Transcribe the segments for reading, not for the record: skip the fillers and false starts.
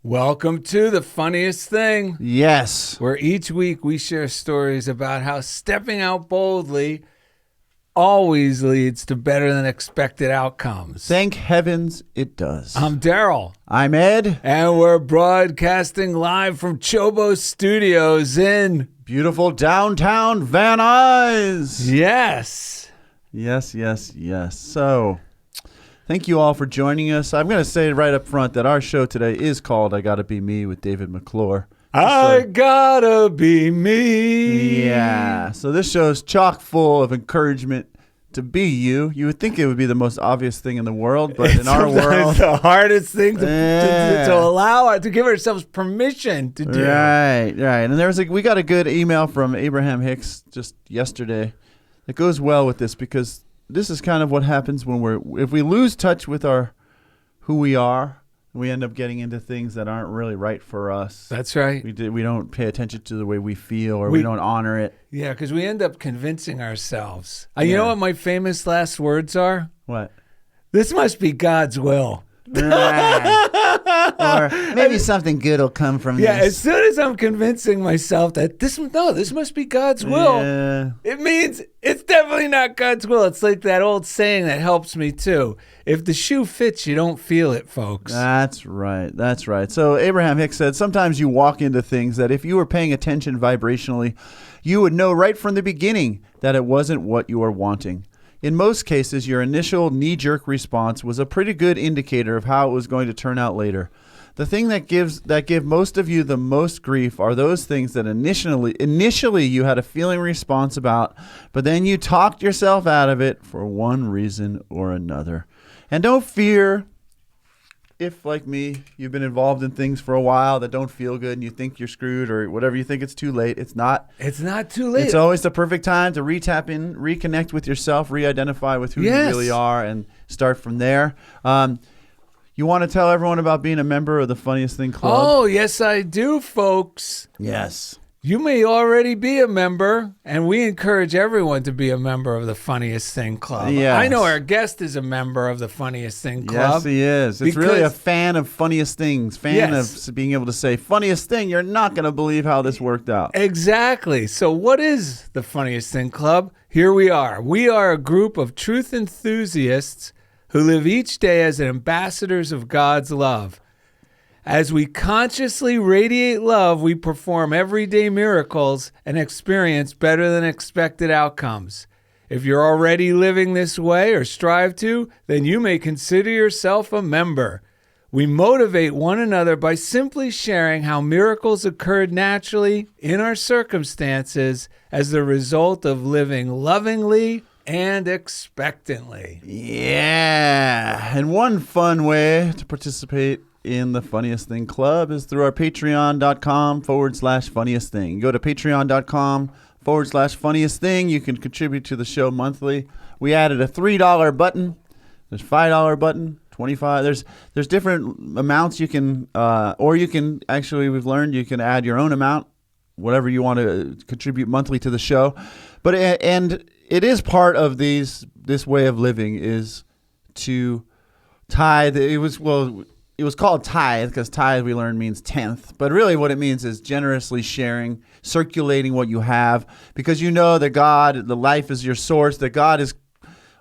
Welcome to The Funniest Thing. Yes. Where each week we share stories about how stepping out boldly always leads to better than expected outcomes. Thank heavens it does. I'm Darrell. I'm Ed. And we're broadcasting live from CHOBO Studios in beautiful downtown Van Nuys. Yes. Yes. So, thank you all for joining us. I'm going to say right up front that our show today is called I Gotta Be Me with David McClure. I gotta be me. Yeah. So this show is chock full of encouragement to be you. You would think it would be the most obvious thing in the world, but in our world, it's the hardest thing to allow, to give ourselves permission to do. Right. And we got a good email from Abraham Hicks just yesterday that goes well with this, because this is kind of what happens when if we lose touch with who we are, we end up getting into things that aren't really right for us. That's right. We don't pay attention to the way we feel, or we don't honor it. Yeah, because we end up convincing ourselves. You know what my famous last words are? What? This must be God's will. Or maybe something good will come from this. Yeah, as soon as I'm convincing myself that this must be God's will, it means it's definitely not God's will. It's like that old saying that helps me too. If the shoe fits, you don't feel it, folks. That's right. So Abraham Hicks said, sometimes you walk into things that if you were paying attention vibrationally, you would know right from the beginning that it wasn't what you were wanting. In most cases, your initial knee-jerk response was a pretty good indicator of how it was going to turn out later. The thing that give most of you the most grief are those things that initially you had a feeling response about, but then you talked yourself out of it for one reason or another. And don't fear if, like me, you've been involved in things for a while that don't feel good and you think you're screwed or whatever, you think it's too late. It's not. It's not too late. It's always the perfect time to re-tap in, reconnect with yourself, re-identify with who you really are, and start from there. You want to tell everyone about being a member of the Funniest Thing Club? Oh, yes, I do, folks. Yes. You may already be a member, and we encourage everyone to be a member of the Funniest Thing Club. Yes. I know our guest is a member of the Funniest Thing Club. Yes, he is. It's really a fan of Funniest Things, of being able to say, funniest thing, you're not going to believe how this worked out. Exactly. So what is the Funniest Thing Club? Here we are. We are a group of truth enthusiasts who live each day as ambassadors of God's love. As we consciously radiate love, we perform everyday miracles and experience better than expected outcomes. If you're already living this way or strive to, then you may consider yourself a member. We motivate one another by simply sharing how miracles occurred naturally in our circumstances as the result of living lovingly and expectantly. Yeah. And one fun way to participate in the Funniest Thing Club is through our patreon.com/funniest thing. Go to patreon.com/funniest thing. You can contribute to the show monthly. We added a $3 button. There's $5 button, 25. There's different amounts you can, or you can actually, we've learned you can add your own amount, whatever you want to contribute monthly to the show. But and it is part of this way of living is to tithe. It was called tithe because tithe, we learned, means tenth. But really what it means is generously sharing, circulating what you have, because you know that God, the life is your source, that God is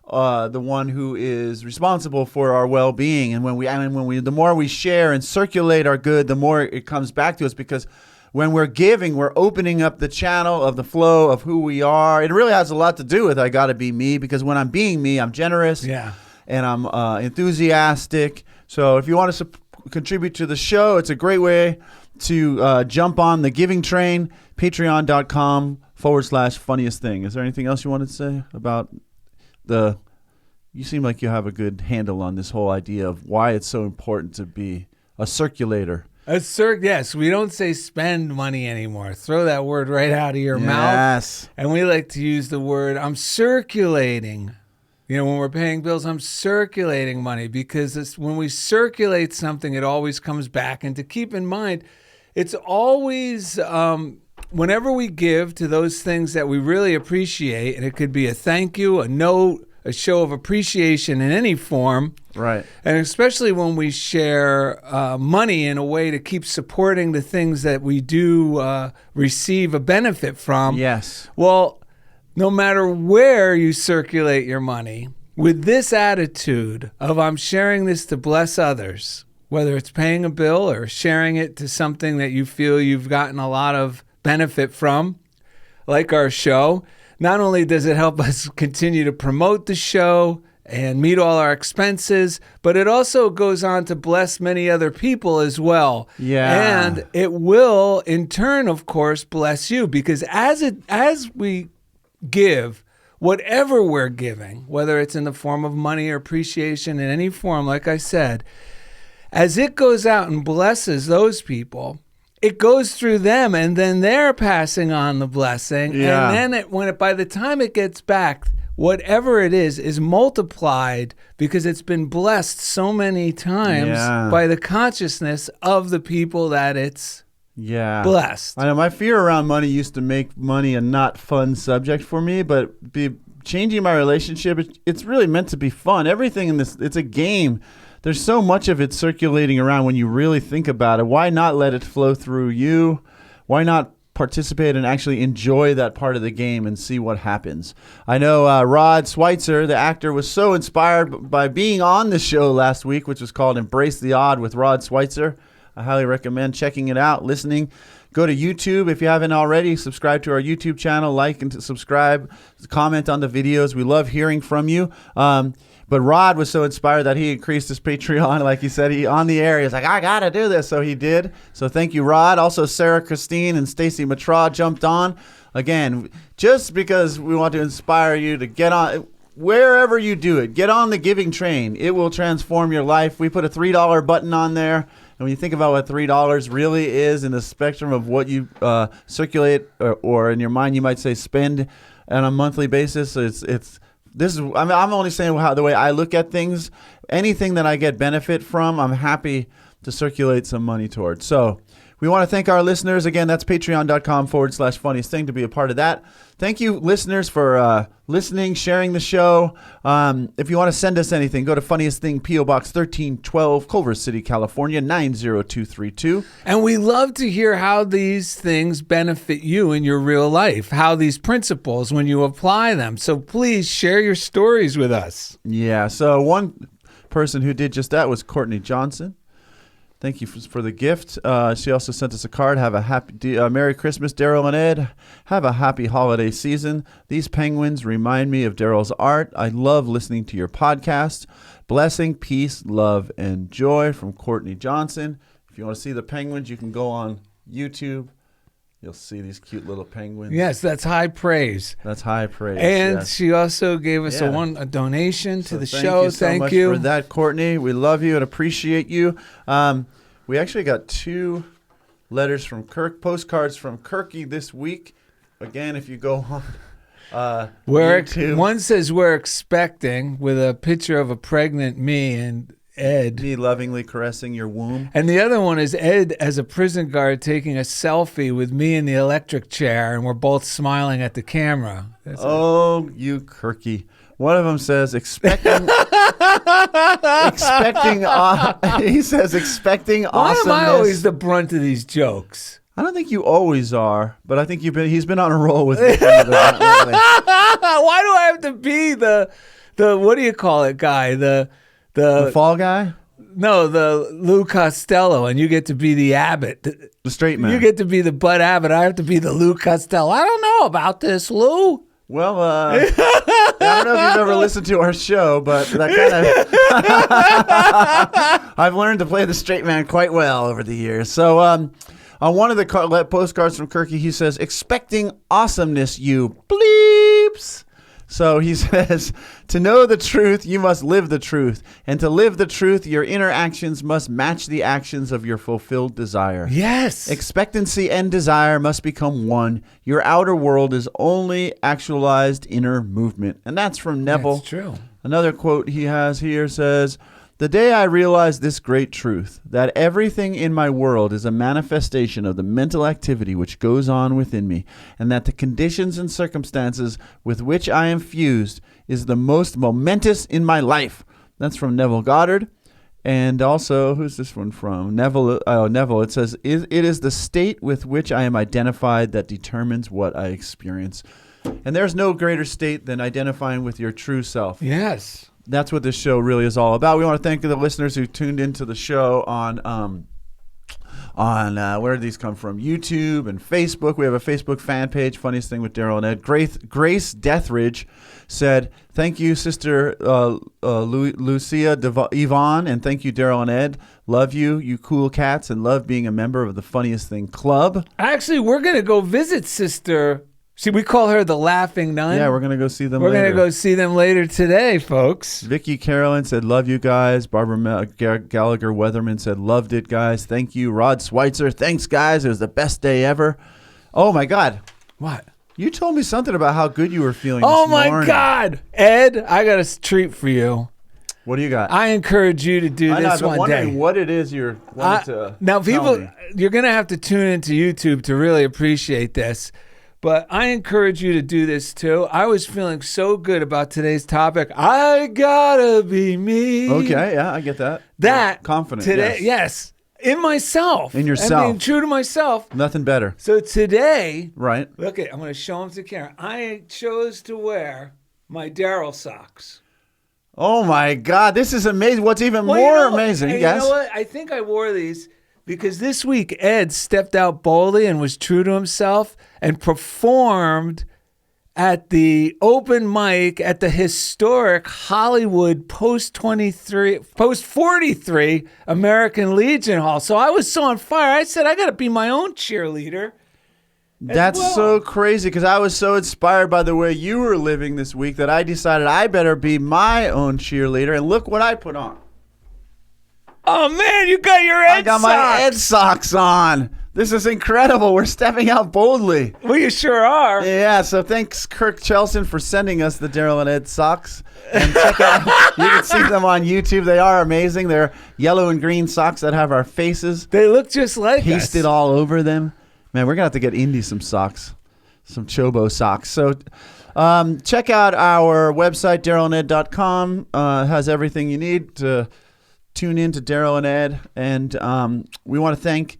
the one who is responsible for our well-being. And the more we share and circulate our good, the more it comes back to us, because when we're giving, we're opening up the channel of the flow of who we are. It really has a lot to do with I gotta be me, because when I'm being me, I'm generous and I'm enthusiastic. So if you want to contribute to the show, it's a great way to jump on the giving train, patreon.com/funniest thing. Is there anything else you wanted to say about you seem like you have a good handle on this whole idea of why it's so important to be a circulator. Yes, we don't say spend money anymore. Throw that word right out of your mouth. Yes. And we like to use the word, I'm circulating. You know, when we're paying bills, I'm circulating money, because when we circulate something, it always comes back. And to keep in mind, it's always, whenever we give to those things that we really appreciate, and it could be a thank you, a note, a show of appreciation in any form. Right. And especially when we share money in a way to keep supporting the things that we do receive a benefit from. Yes. Well, no matter where you circulate your money, with this attitude of I'm sharing this to bless others, whether it's paying a bill or sharing it to something that you feel you've gotten a lot of benefit from, like our show, not only does it help us continue to promote the show and meet all our expenses, but it also goes on to bless many other people as well. Yeah. And it will, in turn, of course, bless you, because as we give, whatever we're giving, whether it's in the form of money or appreciation in any form, like I said, as it goes out and blesses those people, it goes through them, and then they're passing on the blessing. Yeah. And then by the time it gets back, whatever it is multiplied because it's been blessed so many times by the consciousness of the people that it's blessed. I know my fear around money used to make money a not fun subject for me, but changing my relationship, it's really meant to be fun. Everything in this, it's a game. There's so much of it circulating around when you really think about it. Why not let it flow through you? Why not participate and actually enjoy that part of the game and see what happens? I know Rod Schweitzer, the actor, was so inspired by being on the show last week, which was called Embrace the Odd with Rod Schweitzer. I highly recommend checking it out, listening. Go to YouTube if you haven't already. Subscribe to our YouTube channel, like and subscribe, comment on the videos. We love hearing from you. But Rod was so inspired that he increased his Patreon. Like he said, he on the air, he's like, I got to do this. So he did. So thank you, Rod. Also, Sarah Christine and Stacy Matra jumped on. Again, just because we want to inspire you to get on, wherever you do it, get on the giving train. It will transform your life. We put a $3 button on there. And when you think about what $3 really is in the spectrum of what you circulate or in your mind, you might say spend on a monthly basis, I'm only saying the way I look at things. Anything that I get benefit from, I'm happy to circulate some money towards. So we want to thank our listeners. Again, that's patreon.com/funniest thing to be a part of that. Thank you, listeners, for listening, sharing the show. If you want to send us anything, go to Funniest Thing, P.O. Box 1312, Culver City, California, 90232. And we love to hear how these things benefit you in your real life, how these principles, when you apply them. So please share your stories with us. Yeah, so one person who did just that was Courtney Johnson. Thank you for the gift. She also sent us a card. Have a happy Merry Christmas, Darrell and Ed. Have a happy holiday season. These penguins remind me of Darrell's art. I love listening to your podcast. Blessing, peace, love, and joy from Courtney Johnson. If you want to see the penguins, you can go on YouTube. You'll see these cute little penguins. Yes, that's high praise. That's high praise. And yes. she also gave us a donation to the show. Thank you so much for that, Courtney. We love you and appreciate you. We actually got 2 letters from postcards from Kirky this week. Again, if you go on YouTube. One says we're expecting with a picture of a pregnant me and Ed. Me lovingly caressing your womb. And the other one is Ed as a prison guard taking a selfie with me in the electric chair, and we're both smiling at the camera. You Kirky. One of them says expecting he says expecting awesomeness. Why am I always the brunt of these jokes? I don't think you always are, but I think he's been on a roll with me. Why do I have to be the what do you call it guy? The fall guy? No, the Lou Costello, and you get to be the Abbott. The straight man. You get to be the Bud Abbott. I have to be the Lou Costello. I don't know about this, Lou. Well, I don't know if you've ever listened to our show, but that kind of I've learned to play the straight man quite well over the years. So on one of the postcards from Kirky, he says, expecting awesomeness, you bleeps. So he says, to know the truth, you must live the truth. And to live the truth, your inner actions must match the actions of your fulfilled desire. Yes. Expectancy and desire must become one. Your outer world is only actualized inner movement. And that's from Neville. That's true. Another quote he has here says, The day I realized this great truth, that everything in my world is a manifestation of the mental activity which goes on within me, and that the conditions and circumstances with which I am fused is the most momentous in my life. That's from Neville Goddard. And also, who's this one from? Neville. Neville. It says, it is the state with which I am identified that determines what I experience. And there's no greater state than identifying with your true self. Yes. That's what this show really is all about. We want to thank the listeners who tuned into the show on where did these come from? YouTube and Facebook. We have a Facebook fan page, Funniest Thing with Darrell and Ed. Grace Deathridge said, thank you, Sister Lucia Yvonne, and thank you, Darrell and Ed. Love you, you cool cats, and love being a member of the Funniest Thing Club. Actually, we're going to go visit Sister... See, we call her the Laughing Nun. Yeah, we're going to go see them later. We're going to go see them later today, folks. Vicky Carolyn said, love you guys. Barbara Gallagher Weatherman said, loved it, guys. Thank you. Rod Schweitzer, thanks, guys. It was the best day ever. Oh, my God. What? You told me something about how good you were feeling Oh, this my morning. God. Ed, I got a treat for you. What do you got? I encourage you to do I know, this I've been one wondering day. what it is you're wanting to Now, tell people, me. you're going to have to tune into YouTube to really appreciate this. But I encourage you to do this too. I was feeling so good about today's topic. I gotta be me. Okay, yeah, I get that. That confident today, yes, in myself, In yourself. and being true to myself. Nothing better. So today, Right. look at, I'm going to show them to the camera. I chose to wear my Darrell socks. Oh my God, this is amazing. What's even Well, more you know what? amazing, And yes. You know what? I think I wore these because this week Ed stepped out boldly and was true to himself and performed at the open mic at the historic Hollywood post 43 American Legion Hall. So I was so on fire. I said, I got to be my own cheerleader. That's well. so crazy because I was so inspired by the way you were living this week that I decided I better be my own cheerleader. And look what I put on. Oh, man, you got your Ed I got my socks. Ed socks on. This is incredible. We're stepping out boldly. Well, you sure are. Yeah, so thanks, Kirk Chelson, for sending us the Darrell and Ed socks. And check out, you can see them on YouTube. They are amazing. They're yellow and green socks that have our faces They look just like pasted us. all over them. Man, we're going to have to get Indy some socks, some CHOBO socks. So check out our website, darrellanded.com. It has everything you need to tune in to Darrell and Ed. And we want to thank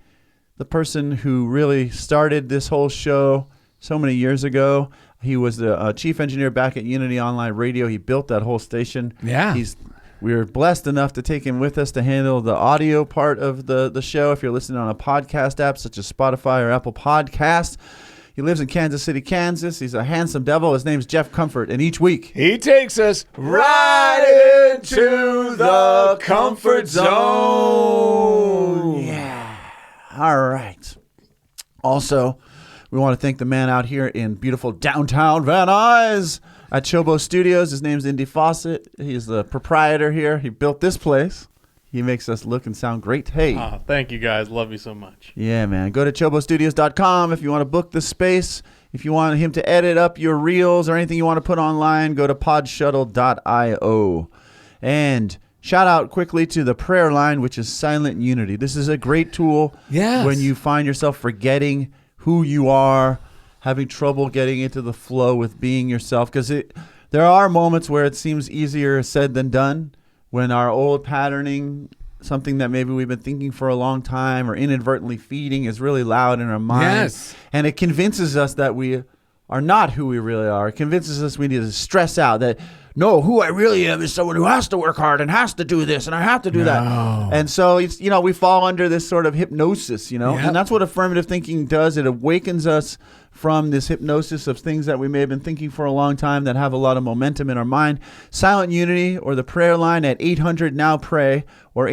the person who really started this whole show so many years ago. He was the chief engineer back at Unity Online Radio. He built that whole station. Yeah. We were blessed enough to take him with us to handle the audio part of the show. If you're listening on a podcast app such as Spotify or Apple Podcasts, he lives in Kansas City, Kansas. He's a handsome devil. His name's Jeff Comfort. And each week, He takes us right into the comfort zone. Yeah. All right. Also, we want to thank the man out here in beautiful downtown Van Nuys at CHOBO Studios. His name's Indy Fawcett. He's the proprietor here. He built this place. He makes us look and sound great. Hey. Thank you, guys. Love you so much. Yeah, man. Go to chobostudios.com if you want to book the space. If you want him to edit up your reels or anything you want to put online, go to PodShuttle.io. And shout out quickly to the prayer line, which is Silent Unity. This is a great tool Yes. when you find yourself forgetting who you are, having trouble getting into the flow with being yourself. Because there are moments where it seems easier said than done. When our old patterning, something that maybe we've been thinking for a long time or inadvertently feeding is really loud in our mind. Yes. And it convinces us that we are not who we really are. It convinces us we need to stress out that, no, who I really am is someone who has to work hard and has to do this and I have to do that. And so, it's, we fall under this sort of hypnosis, Yep. And that's what affirmative thinking does. It awakens us from this hypnosis of things that we may have been thinking for a long time that have a lot of momentum in our mind. Silent Unity or the prayer line at 800-NOW-PRAY or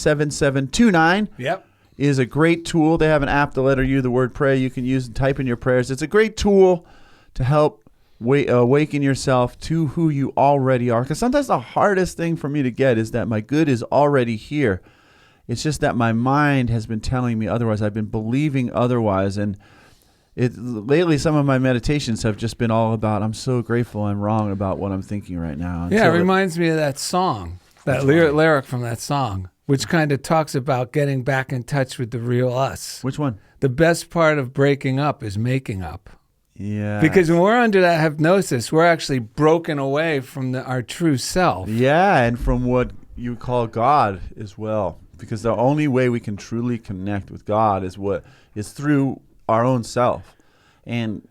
800-669-7729 Yep. is a great tool. They have an app, the letter U, the word pray, you can use and type in your prayers. It's a great tool to help awaken yourself to who you already are. Because sometimes the hardest thing for me to get is that my good is already here. It's just that my mind has been telling me otherwise. I've been believing otherwise. And lately, some of my meditations have just been all about, I'm so grateful I'm wrong about what I'm thinking right now. Yeah, it Until reminds me of that song. That lyric from that song, which kind of talks about getting back in touch with the real us. Which one? The best part of breaking up is making up. Yeah. Because when we're under that hypnosis, we're actually broken away from our true self. Yeah, and from what you call God as well. Because the only way we can truly connect with God is through our own self. And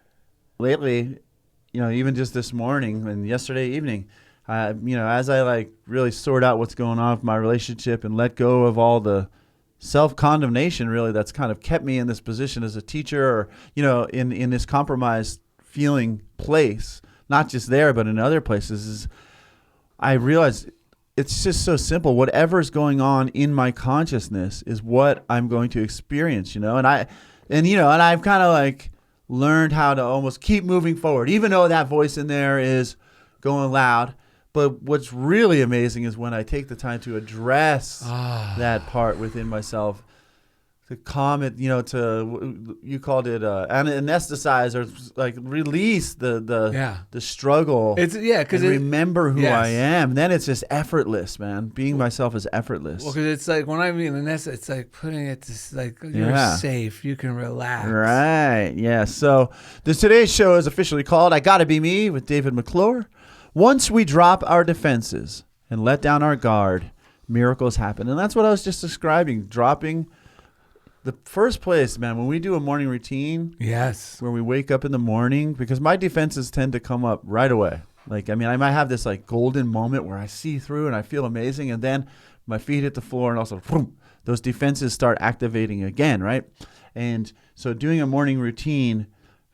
lately, even just this morning and yesterday evening, as I really sort out what's going on with my relationship and let go of all the self-condemnation really that's kind of kept me in this position as a teacher or, in this compromised feeling place, not just there, but in other places, is I realized it's just so simple. Whatever's going on in my consciousness is what I'm going to experience, and I've kind of learned how to almost keep moving forward, even though that voice in there is going loud. But what's really amazing is when I take the time to address that part within myself, to calm it, you called it anesthetize or release the struggle. It's because remember who I am. And then it's just effortless, man. Being myself is effortless. Well, because it's when I mean anesthetize, it's putting it to you're safe, you can relax. Right. Yeah. So today's show is officially called "I Gotta Be Me" with David McClure. Once we drop our defenses and let down our guard, miracles happen. And that's what I was just describing, dropping the first place, man, when we do a morning routine. Yes. Where we wake up in the morning, because my defenses tend to come up right away. I might have this golden moment where I see through and I feel amazing. And then my feet hit the floor and also boom, those defenses start activating again, right? And so doing a morning routine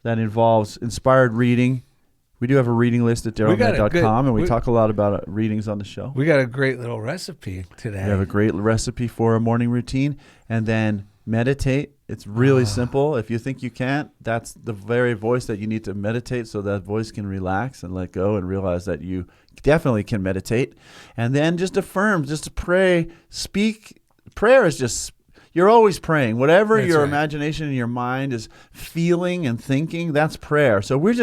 that involves inspired reading. We do have a reading list at darrellanded.com, and we talk a lot about readings on the show. We got a great little recipe today. We have a great recipe for a morning routine. And then meditate. It's really simple. If you think you can't, that's the very voice that you need to meditate, so that voice can relax and let go and realize that you definitely can meditate. And then just affirm, just to pray, speak. Prayer is just... You're always praying. Whatever your imagination and your mind is feeling and thinking, that's prayer. So we're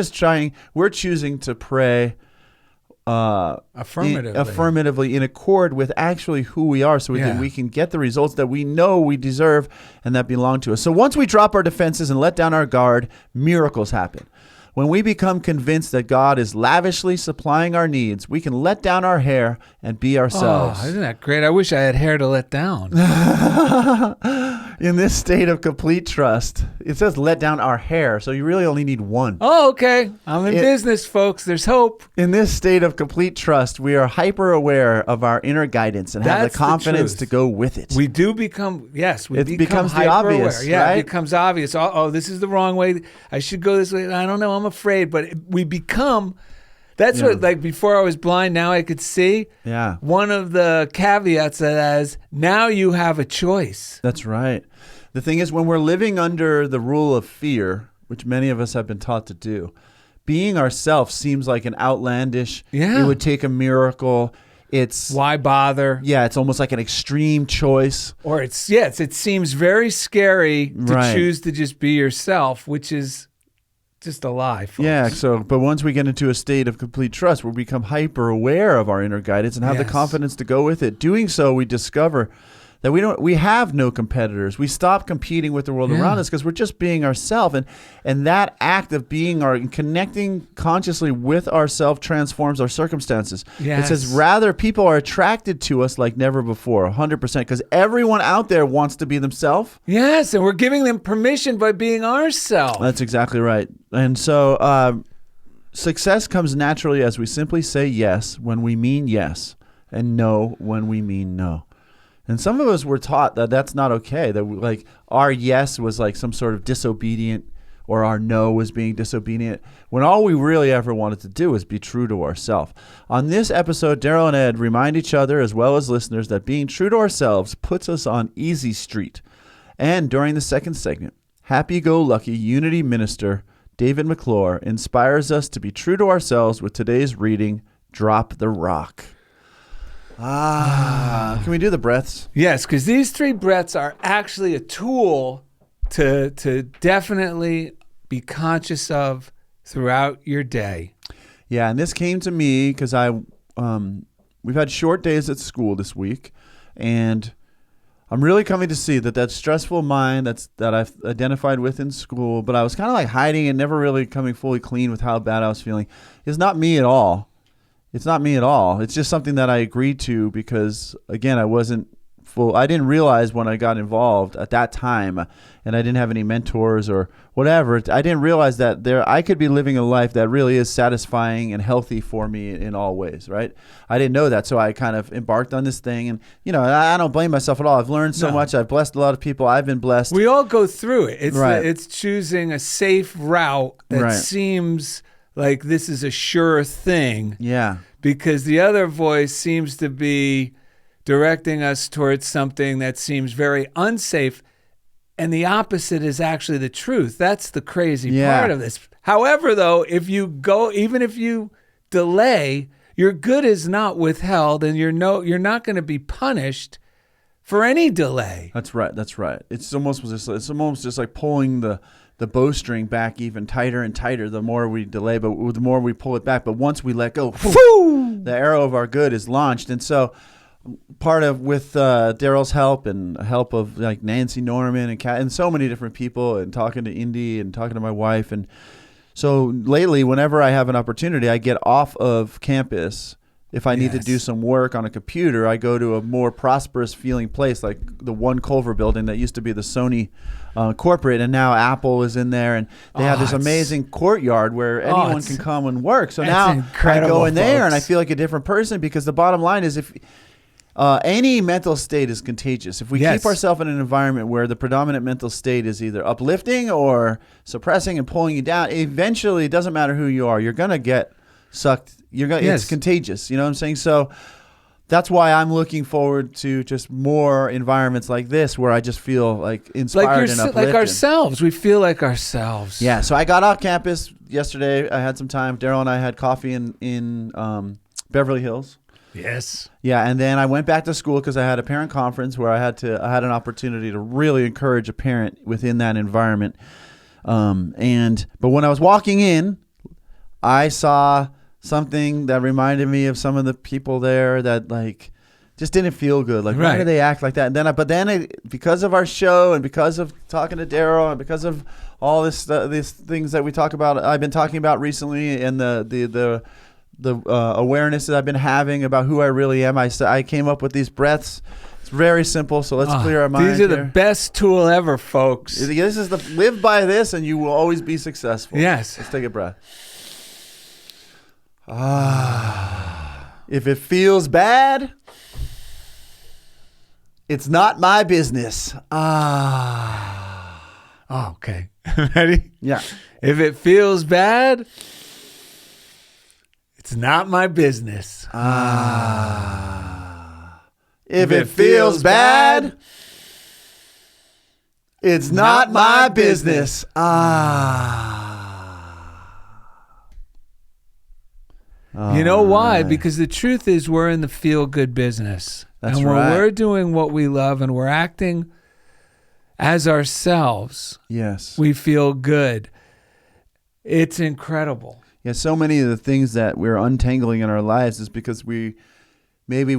choosing to pray affirmatively in accord with actually who we are, so that we can get the results that we know we deserve and that belong to us. So once we drop our defenses and let down our guard, miracles happen. When we become convinced that God is lavishly supplying our needs, we can let down our hair and be ourselves. Oh, isn't that great? I wish I had hair to let down. In this state of complete trust, it says let down our hair, so you really only need one. Oh, okay. I'm in business, folks. There's hope. In this state of complete trust, we are hyper aware of our inner guidance and have the confidence to go with it. We do become, it becomes the obvious, yeah, right? It becomes obvious. Oh, this is the wrong way. I should go this way. I don't know. I'm afraid, but we become... That's what, before I was blind, now I could see. Yeah. One of the caveats that is, now you have a choice. That's right. The thing is, when we're living under the rule of fear, which many of us have been taught to do, being ourselves seems like an outlandish, it would take a miracle. It's why bother? Yeah, it's almost like an extreme choice. Or it seems very scary to choose to just be yourself, which is just a lie, folks. Yeah, but once we get into a state of complete trust, we become hyper aware of our inner guidance and have the confidence to go with it. Doing so, we discover that we have no competitors. We stop competing with the world around us because we're just being ourselves. And that act of being connecting consciously with ourselves transforms our circumstances. Yes. It says rather people are attracted to us like never before, 100%, because everyone out there wants to be themselves. Yes, and we're giving them permission by being ourselves. That's exactly right. And so success comes naturally as we simply say yes when we mean yes and no when we mean no. And some of us were taught that that's not okay, that our yes was like some sort of disobedient, or our no was being disobedient, when all we really ever wanted to do was be true to ourselves. On this episode, Darrell and Ed remind each other as well as listeners that being true to ourselves puts us on easy street. And during the second segment, happy-go-lucky Unity Minister David McClure inspires us to be true to ourselves with today's reading, Drop the Rock. Can we do the breaths? Yes, because these 3 breaths are actually a tool to definitely be conscious of throughout your day. Yeah, and this came to me because I we've had short days at school this week, and I'm really coming to see that stressful mind that I've identified with in school, but I was kind of like hiding and never really coming fully clean with how bad I was feeling, is not me at all. It's not me at all. It's just something that I agreed to because, again, I didn't realize when I got involved at that time, and I didn't have any mentors or whatever. I didn't realize that I could be living a life that really is satisfying and healthy for me in all ways, right? I didn't know that, so I kind of embarked on this thing, and I don't blame myself at all. I've learned so much. I've blessed a lot of people. I've been blessed. We all go through it. It's Right. it's choosing a safe route that Right. seems like this is a sure thing. Yeah. Because the other voice seems to be directing us towards something that seems very unsafe, and the opposite is actually the truth. That's the crazy part of this. However, though, if you go, even if you delay, your good is not withheld, and you're not going to be punished for any delay. That's right. It's almost just like pulling the bowstring back even tighter and tighter the more we delay, but the more we pull it back. But once we let go, the arrow of our good is launched. And so with Darrell's help and help of like Nancy Norman and Kat and so many different people, and talking to Indy and talking to my wife. And so lately, whenever I have an opportunity, I get off of campus. If I need to do some work on a computer, I go to a more prosperous feeling place, like the One Culver building that used to be the Sony corporate, and now Apple is in there, and they have this amazing courtyard where anyone can come and work. So now I go in there, and I feel like a different person, because the bottom line is, if any mental state is contagious. If we keep ourselves in an environment where the predominant mental state is either uplifting or suppressing and pulling you down, eventually, it doesn't matter who you are, you're going to get sucked. It's contagious. You know what I'm saying? So that's why I'm looking forward to just more environments like this, where I just feel like inspired and uplifted. Like ourselves. We feel like ourselves. Yeah. So I got off campus yesterday. I had some time. Darrell and I had coffee in Beverly Hills. Yes. Yeah, and then I went back to school because I had a parent conference where I had an opportunity to really encourage a parent within that environment. But when I was walking in, I saw something that reminded me of some of the people there that like just didn't feel good. Like, why do they act like that? And because of our show and because of talking to Darrell and because of all these things that we talk about, I've been talking about recently, and the awareness that I've been having about who I really am, I came up with these breaths. It's very simple, so let's clear our minds. These are the best tool ever, folks. This is live by this, and you will always be successful. Yes. Let's take a breath. If it feels bad, it's not my business. Oh, okay. Ready? Yeah. If it feels bad, it's not my business. If it feels bad, it's not my business. You know why? Because the truth is, we're in the feel-good business. That's and when right. we're doing what we love and we're acting as ourselves, yes, we feel good. It's incredible. Yeah, so many of the things that we're untangling in our lives is because we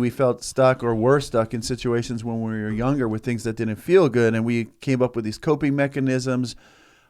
felt stuck or were stuck in situations when we were younger with things that didn't feel good, and we came up with these coping mechanisms.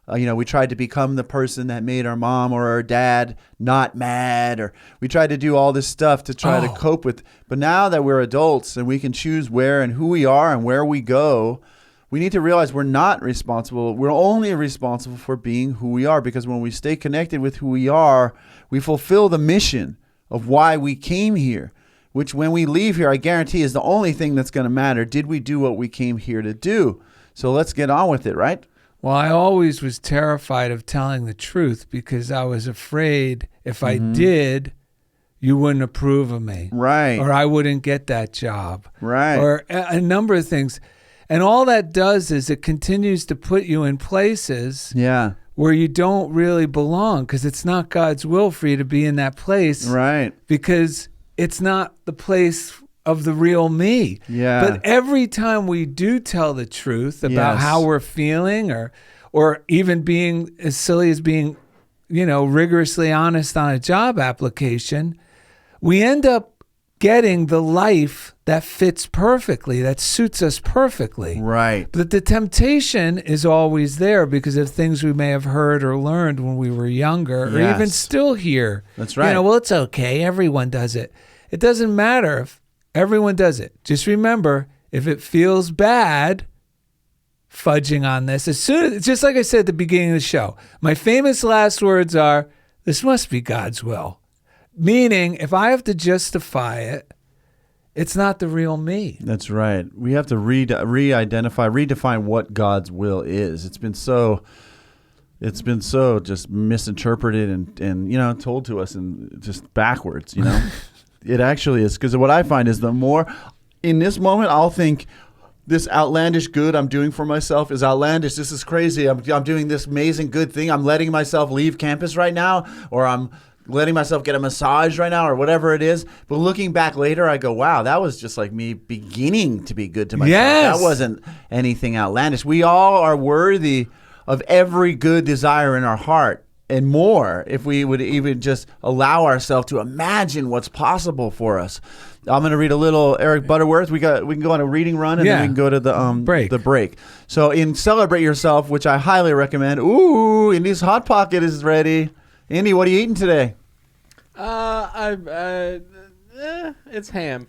We tried to become the person that made our mom or our dad not mad, or we tried to do all this stuff to try to cope with. But now that we're adults and we can choose where and who we are and where we go, we need to realize we're not responsible. We're only responsible for being who we are, because when we stay connected with who we are, we fulfill the mission of why we came here, which when we leave here, I guarantee is the only thing that's going to matter. Did we do what we came here to do? So let's get on with it, right? Well, I always was terrified of telling the truth because I was afraid if I did, you wouldn't approve of me. Right. Or I wouldn't get that job. Right. Or a number of things. And all that does is it continues to put you in places where you don't really belong, because it's not God's will for you to be in that place. Right. Because it's not the place of the real me. Yeah. But every time we do tell the truth about how we're feeling, or even being as silly as being, rigorously honest on a job application, we end up getting the life that fits perfectly, that suits us perfectly. Right. But the temptation is always there because of things we may have heard or learned when we were younger, or even Yes. still hear. That's right. Well, it's okay. Everyone does it. It doesn't matter if everyone does it. Just remember, if it feels bad, fudging on this, just like I said at the beginning of the show, my famous last words are, this must be God's will. Meaning, if I have to justify it, it's not the real me. That's right. We have to redefine what God's will is. It's been so just misinterpreted and told to us and just backwards. It actually is, because what I find is the more in this moment, I'll think this outlandish good I'm doing for myself is outlandish. This is crazy. I'm doing this amazing good thing. I'm letting myself leave campus right now, or I'm letting myself get a massage right now, or whatever it is. But looking back later, I go, wow, that was just like me beginning to be good to myself. Yes. That wasn't anything outlandish. We all are worthy of every good desire in our heart and more, if we would even just allow ourselves to imagine what's possible for us. I'm going to read a little Eric Butterworth. We can go on a reading run, and then we can go to the break. So in Celebrate Yourself, which I highly recommend. Ooh, Indy's Hot Pocket is ready. Indy, what are you eating today? It's ham.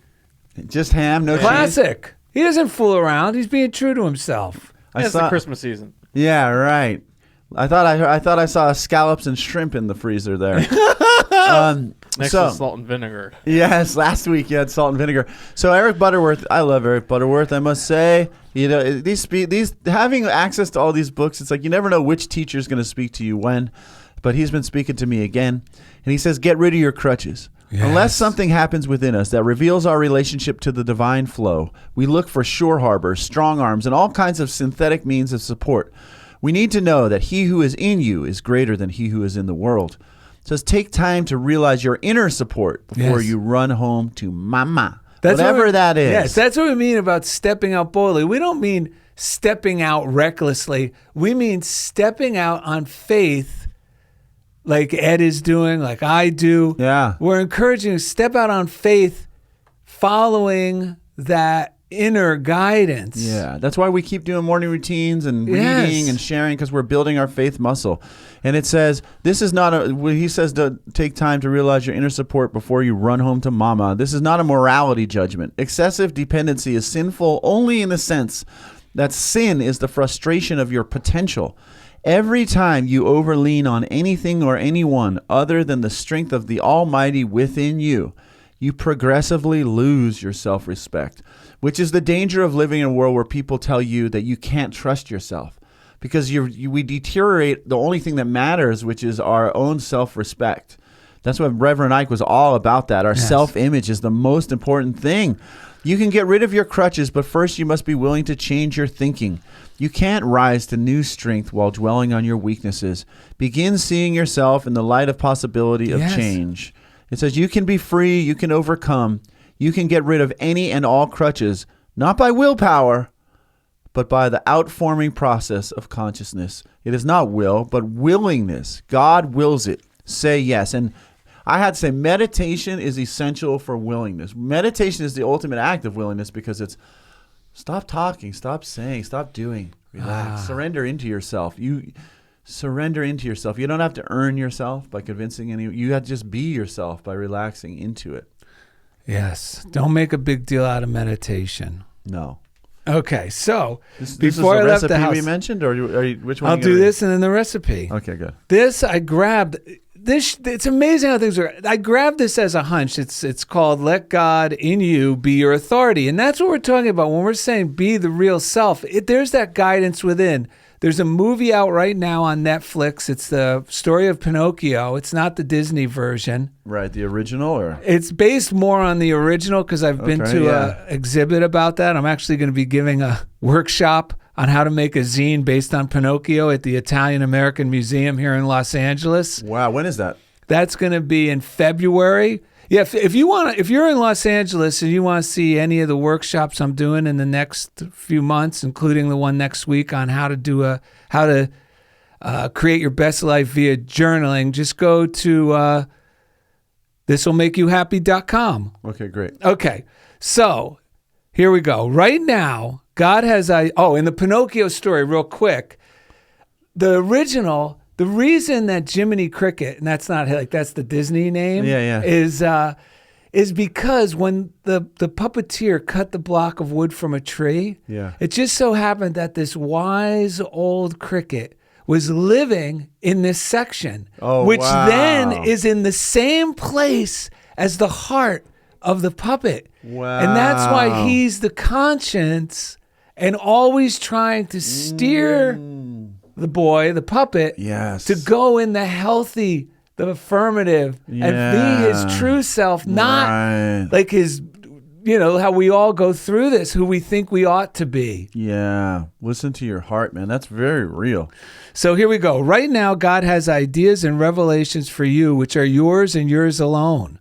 Just ham, no cheese? Classic. He doesn't fool around. He's being true to himself. It's the Christmas season. Yeah, right. I thought I saw scallops and shrimp in the freezer there. Next to salt and vinegar. Yes, last week you had salt and vinegar. So Eric Butterworth, I love Eric Butterworth. I must say, these having access to all these books, it's like you never know which teacher is going to speak to you when. But he's been speaking to me again, and he says, get rid of your crutches. Yes. Unless something happens within us that reveals our relationship to the divine flow, we look for shore harbors, strong arms, and all kinds of synthetic means of support. We need to know that he who is in you is greater than he who is in the world. It says, take time to realize your inner support before you run home to mama. Whatever that is. Yes, that's what we mean about stepping out boldly. We don't mean stepping out recklessly. We mean stepping out on faith, like Ed is doing, like I do. Yeah. We're encouraging you to step out on faith, following that inner guidance. Yeah, that's why we keep doing morning routines and reading and sharing, because we're building our faith muscle. And it says, he says to take time to realize your inner support before you run home to mama. This is not a morality judgment. Excessive dependency is sinful only in the sense that sin is the frustration of your potential. Every time you overlean on anything or anyone other than the strength of the Almighty within you, you progressively lose your self-respect, which is the danger of living in a world where people tell you that you can't trust yourself, because we deteriorate the only thing that matters, which is our own self-respect. That's what Reverend Ike was all about, that. Our self-image is the most important thing. You can get rid of your crutches, but first you must be willing to change your thinking. You can't rise to new strength while dwelling on your weaknesses. Begin seeing yourself in the light of possibility of change. It says you can be free, you can overcome, you can get rid of any and all crutches, not by willpower, but by the outforming process of consciousness. It is not will, but willingness. God wills it. Say yes. And I had to say meditation is essential for willingness. Meditation is the ultimate act of willingness, because it's stop talking, stop saying, stop doing, relax, surrender into yourself. You surrender into yourself. You don't have to earn yourself by convincing anyone. You have to just be yourself by relaxing into it. Yes. Don't make a big deal out of meditation. No. Okay, so This before is I the left the recipe house, we mentioned, or which one? I'll do this and then the recipe. Okay, good. This I grabbed. It's amazing how things are. I grabbed this as a hunch. It's called "Let God in You Be Your Authority," and that's what we're talking about when we're saying be the real self. There's that guidance within. There's a movie out right now on Netflix. It's the story of Pinocchio. It's not the Disney version. Right, the original, or it's based more on the original, because I've been to an exhibit about that. I'm actually going to be giving a workshop on how to make a zine based on Pinocchio at the Italian American Museum here in Los Angeles. Wow, when is that? That's going to be in February. Yeah, if you're in Los Angeles and you want to see any of the workshops I'm doing in the next few months, including the one next week on how to create your best life via journaling, just go to this'llmakeYouHappy.com. Okay, great. Okay, so here we go. Right now, God has in the Pinocchio story, real quick, the reason that Jiminy Cricket, and that's not like that's the Disney name, is because when the puppeteer cut the block of wood from a tree, it just so happened that this wise old cricket was living in this section, which then is in the same place as the heart of the puppet. Wow. And that's why he's the conscience and always trying to steer the boy, the puppet, to go in the healthy, the affirmative, and be his true self, not like his, how we all go through this, who we think we ought to be. Yeah. Listen to your heart, man. That's very real. So here we go. Right now, God has ideas and revelations for you, which are yours and yours alone.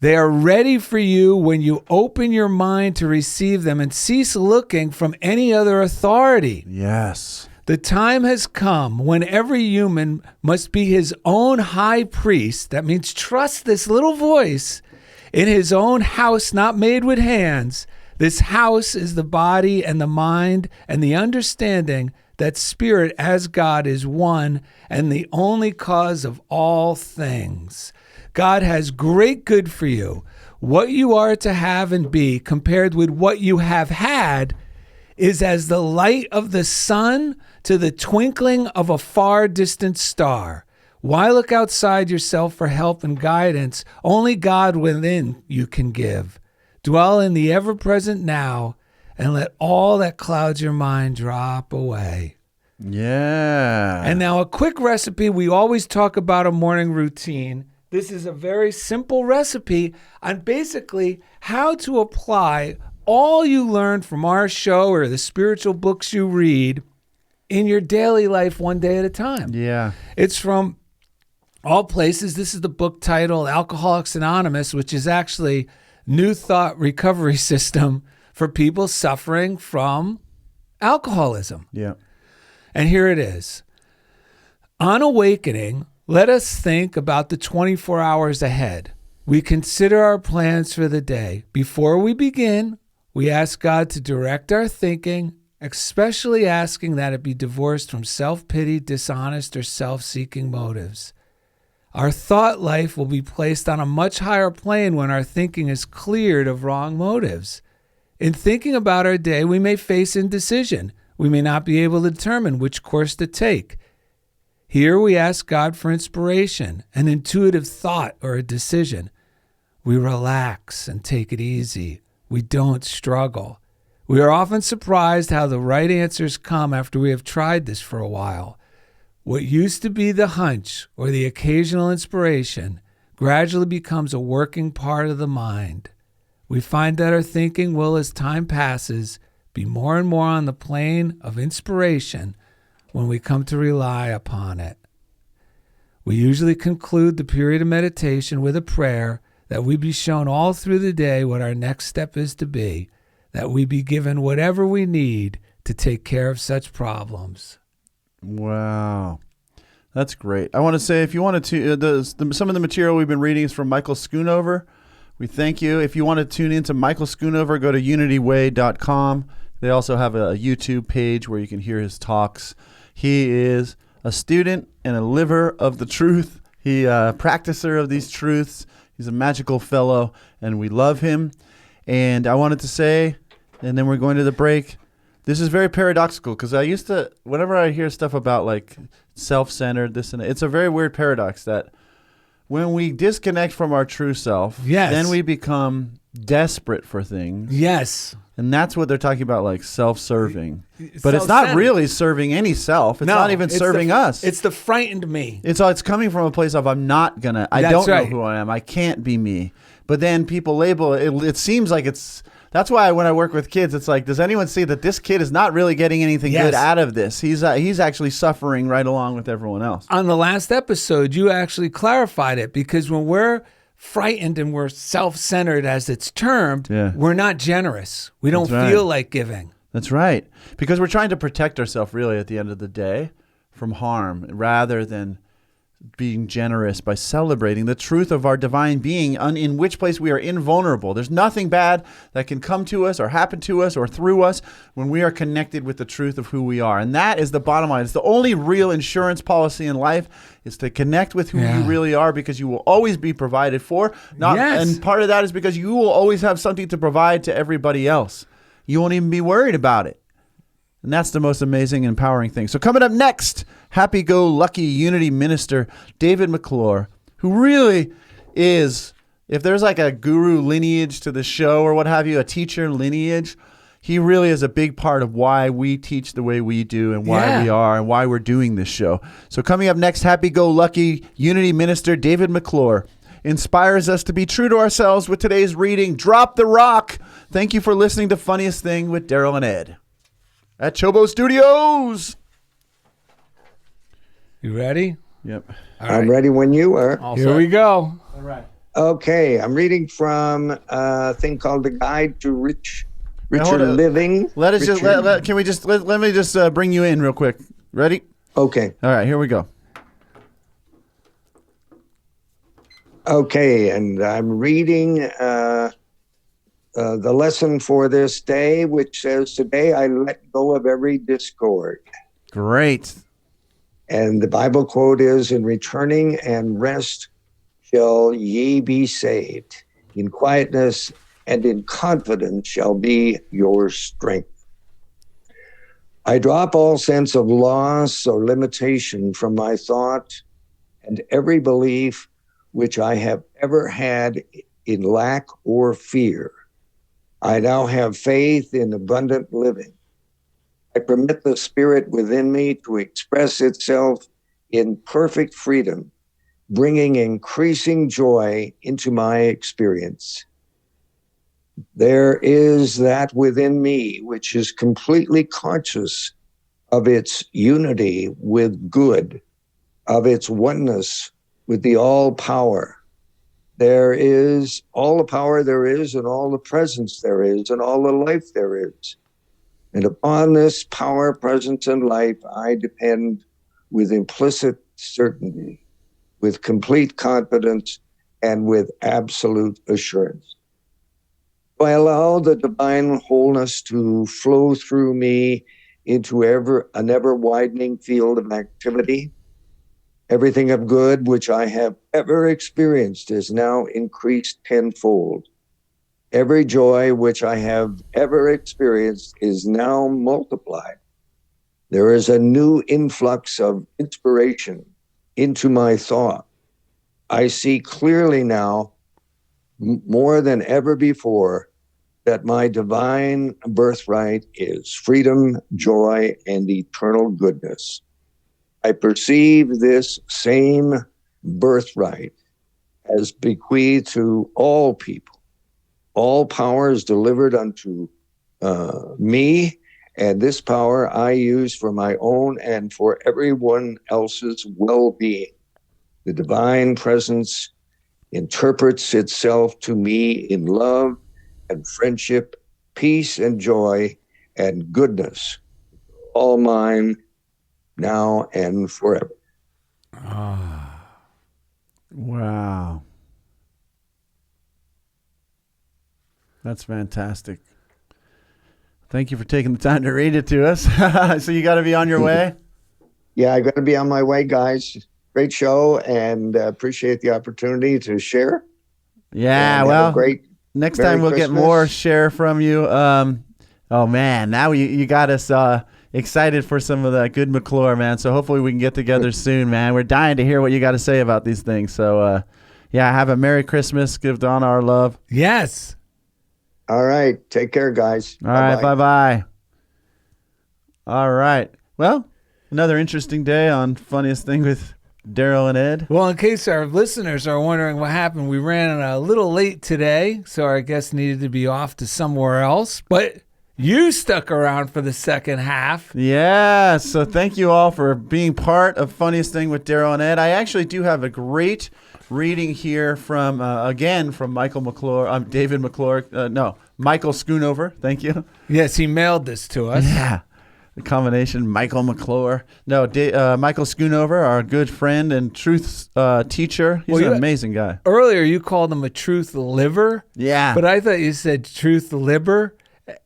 They are ready for you when you open your mind to receive them and cease looking from any other authority. Yes. The time has come when every human must be his own high priest. That means trust this little voice in his own house, not made with hands. This house is the body and the mind and the understanding that spirit as God is one and the only cause of all things. God has great good for you. What you are to have and be compared with what you have had is as the light of the sun to the twinkling of a far distant star. Why look outside yourself for help and guidance? Only God within you can give. Dwell in the ever-present now and let all that clouds your mind drop away. Yeah. And now a quick recipe. We always talk about a morning routine. This is a very simple recipe on basically how to apply all you learn from our show or the spiritual books you read in your daily life one day at a time. Yeah. It's from all places. This is the book titled Alcoholics Anonymous, which is actually New Thought Recovery System for people suffering from alcoholism. Yeah. And here it is. On awakening, let us think about the 24 hours ahead. We consider our plans for the day. Before we begin, we ask God to direct our thinking, especially asking that it be divorced from self-pity, dishonest, or self-seeking motives. Our thought life will be placed on a much higher plane when our thinking is cleared of wrong motives. In thinking about our day, we may face indecision. We may not be able to determine which course to take. Here we ask God for inspiration, an intuitive thought, or a decision. We relax and take it easy. We don't struggle. We are often surprised how the right answers come after we have tried this for a while. What used to be the hunch or the occasional inspiration gradually becomes a working part of the mind. We find that our thinking will, as time passes, be more and more on the plane of inspiration when we come to rely upon it. We usually conclude the period of meditation with a prayer that we be shown all through the day what our next step is to be, that we be given whatever we need to take care of such problems. Wow. That's great. I want to say, if you wanted to, some of the material we've been reading is from Michael Schoonover. We thank you. If you want to tune into Michael Schoonover, go to unityway.com. They also have a YouTube page where you can hear his talks. He is a student and a liver of the truth. He practicer of these truths. He's a magical fellow, and we love him. And I wanted to say, and then we're going to the break, this is very paradoxical, because I used to, whenever I hear stuff about like self-centered, this and that, it's a very weird paradox that when we disconnect from our true self, then we become desperate for things. Yes. And that's what they're talking about, like self-serving. But it's not really serving any self. It's not even serving us. It's the frightened me. It's coming from a place of I don't know who I am. I can't be me. But then people label it. It seems like it's. That's why when I work with kids, it's like, does anyone see that this kid is not really getting anything good out of this? He's actually suffering right along with everyone else. On the last episode, you actually clarified it, because when we're frightened and we're self-centered, as it's termed, we're not generous. We don't feel like giving. That's right. Because we're trying to protect ourselves really at the end of the day from harm rather than being generous, by celebrating the truth of our divine being, in which place we are invulnerable. There's nothing bad that can come to us or happen to us or through us when we are connected with the truth of who we are. And that is the bottom line. It's the only real insurance policy in life, is to connect with who you really are, because you will always be provided for. And part of that is because you will always have something to provide to everybody else. You won't even be worried about it. And that's the most amazing and empowering thing. So coming up next, happy-go-lucky Unity Minister David McClure, who really is, if there's like a guru lineage to the show or what have you, a teacher lineage, he really is a big part of why we teach the way we do and why we are and why we're doing this show. So coming up next, happy-go-lucky Unity Minister David McClure inspires us to be true to ourselves with today's reading, Drop the Rock. Thank you for listening to Funniest Thing with Darrell and Ed at CHOBO Studios. You ready? Yep. I'm ready when you are. Here we go. All right. Okay, I'm reading from a thing called The Guide to Richer Living. Let us just let me just bring you in real quick. Ready? Okay. All right, here we go. Okay, and I'm reading the lesson for this day, which says, "Today I let go of every discord." Great. And the Bible quote is, "In returning and rest shall ye be saved. In quietness and in confidence shall be your strength." I drop all sense of loss or limitation from my thought and every belief which I have ever had in lack or fear. I now have faith in abundant living. I permit the Spirit within me to express itself in perfect freedom, bringing increasing joy into my experience. There is that within me which is completely conscious of its unity with good, of its oneness with the all-power. There is all the power there is, and all the presence there is, and all the life there is. And upon this power, presence, and life, I depend with implicit certainty, with complete confidence, and with absolute assurance. I allow the divine wholeness to flow through me into an ever-widening field of activity. Everything of good which I have ever experienced is now increased tenfold. Every joy which I have ever experienced is now multiplied. There is a new influx of inspiration into my thought. I see clearly now, more than ever before, that my divine birthright is freedom, joy, and eternal goodness. I perceive this same birthright as bequeathed to all people. All power is delivered unto me, and this power I use for my own and for everyone else's well-being. The divine presence interprets itself to me in love and friendship, peace and joy, and goodness, all mine now and forever. Wow. That's fantastic. Thank you for taking the time to read it to us. So you got to be on your way? Yeah, I got to be on my way, guys. Great show, and appreciate the opportunity to share. Yeah, well, next time we'll get more share from you. Oh, man, now you got us excited for some of that good McClure, man. So hopefully we can get together soon, man. We're dying to hear what you got to say about these things. So, yeah, have a Merry Christmas. Give Donna our love. Yes. All right. Take care, guys. All right. Bye-bye. All right. Well, another interesting day on Funniest Thing with Darrell and Ed. Well, in case our listeners are wondering what happened, we ran a little late today, so our guest needed to be off to somewhere else. But you stuck around for the second half. Yeah, so thank you all for being part of Funniest Thing with Darrell and Ed. I actually do have a great reading here from, again, from Michael McClure. David McClure. Michael Schoonover. Thank you. Yes, he mailed this to us. Yeah. The combination, Michael McClure. No, Michael Schoonover, our good friend and truth teacher. He's an amazing guy. Earlier, you called him a truth liver. Yeah. But I thought you said truth liber.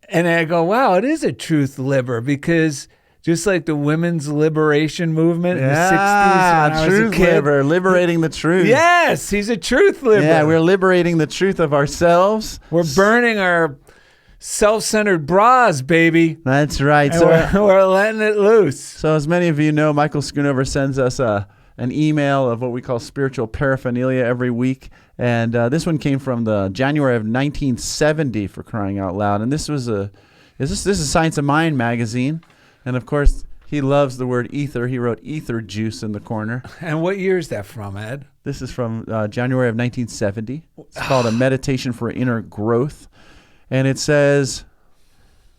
And I go, wow, it is a truth liber because just like the women's liberation movement in the 60s when I was a kid. Liber, liberating the truth. Yes, he's a truth liber. Yeah, we're liberating the truth of ourselves. We're burning our self-centered bras, baby. That's right. And we're letting it loose. So as many of you know, Michael Schoonover sends us an email of what we call spiritual paraphernalia every week. And this one came from the January of 1970, for crying out loud. And this is Science of Mind magazine. And of course, he loves the word ether. He wrote ether juice in the corner. And what year is that from, Ed? This is from January of 1970. It's called A Meditation for Inner Growth. And it says,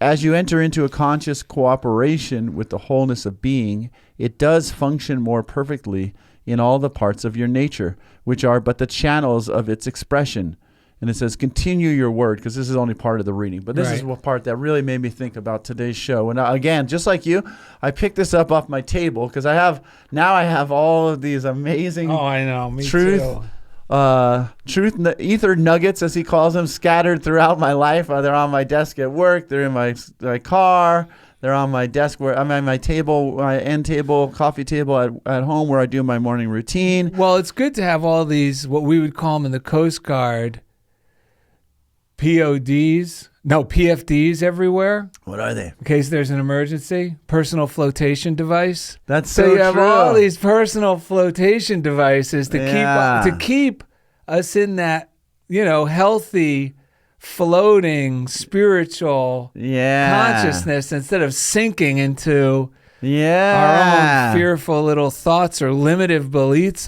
as you enter into a conscious cooperation with the wholeness of being, it does function more perfectly in all the parts of your nature, which are but the channels of its expression. And it says, continue your word, because this is only part of the reading. But this is what part that really made me think about today's show. And again, just like you, I picked this up off my table because I have all of these amazing truth ether nuggets, as he calls them, scattered throughout my life. They're on my desk at work. They're in my car. They're on my desk where I'm at my table, my end table, coffee table at home where I do my morning routine. Well, it's good to have all these, what we would call them in the Coast Guard, PFDs everywhere. What are they? In case there's an emergency. Personal flotation device. That's so so you have true. all these personal flotation devices to keep us in that, healthy, floating, spiritual consciousness instead of sinking into our own fearful little thoughts or limited beliefs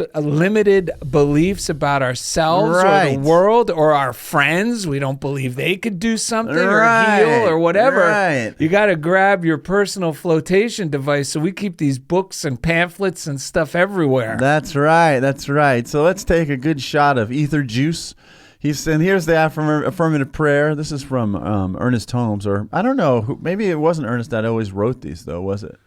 about ourselves or the world or our friends. We don't believe they could do something or heal or whatever. Right. You got to grab your personal flotation device. So we keep these books and pamphlets and stuff everywhere. That's right. So let's take a good shot of ether juice. And here's the affirmative prayer. This is from Ernest Holmes, or I don't know. Maybe it wasn't Ernest that always wrote these, though, was it?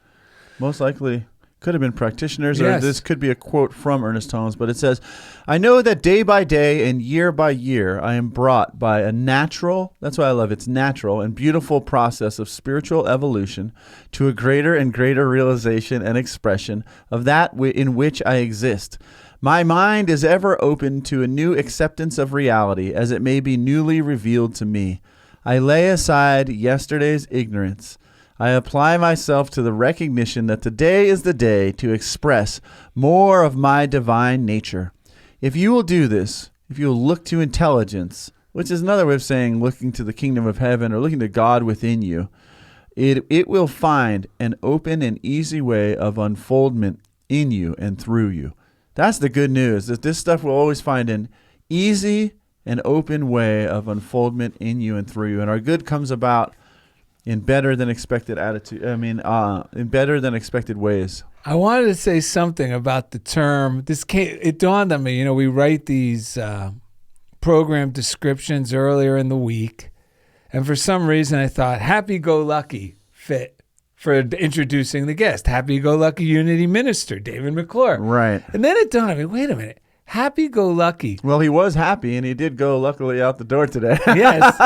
Most likely could have been practitioners, or this could be a quote from Ernest Holmes. But it says, I know that day by day and year by year, I am brought by a natural, that's why I love it, it's natural and beautiful process of spiritual evolution to a greater and greater realization and expression of that in which I exist. My mind is ever open to a new acceptance of reality as it may be newly revealed to me. I lay aside yesterday's ignorance. I apply myself to the recognition that today is the day to express more of my divine nature. If you will do this, if you will look to intelligence, which is another way of saying looking to the kingdom of heaven or looking to God within you, it will find an open and easy way of unfoldment in you and through you. That's the good news, that this stuff will always find an easy and open way of unfoldment in you and through you. And our good comes about in better than expected in better than expected ways. I wanted to say something about the term. It dawned on me, we write these program descriptions earlier in the week. And for some reason, I thought happy-go-lucky fit for introducing the guest. Happy-go-lucky Unity Minister David McClure. Right. And then it dawned on me, wait a minute. Happy-go-lucky. Well, he was happy, and he did go luckily out the door today. Yes.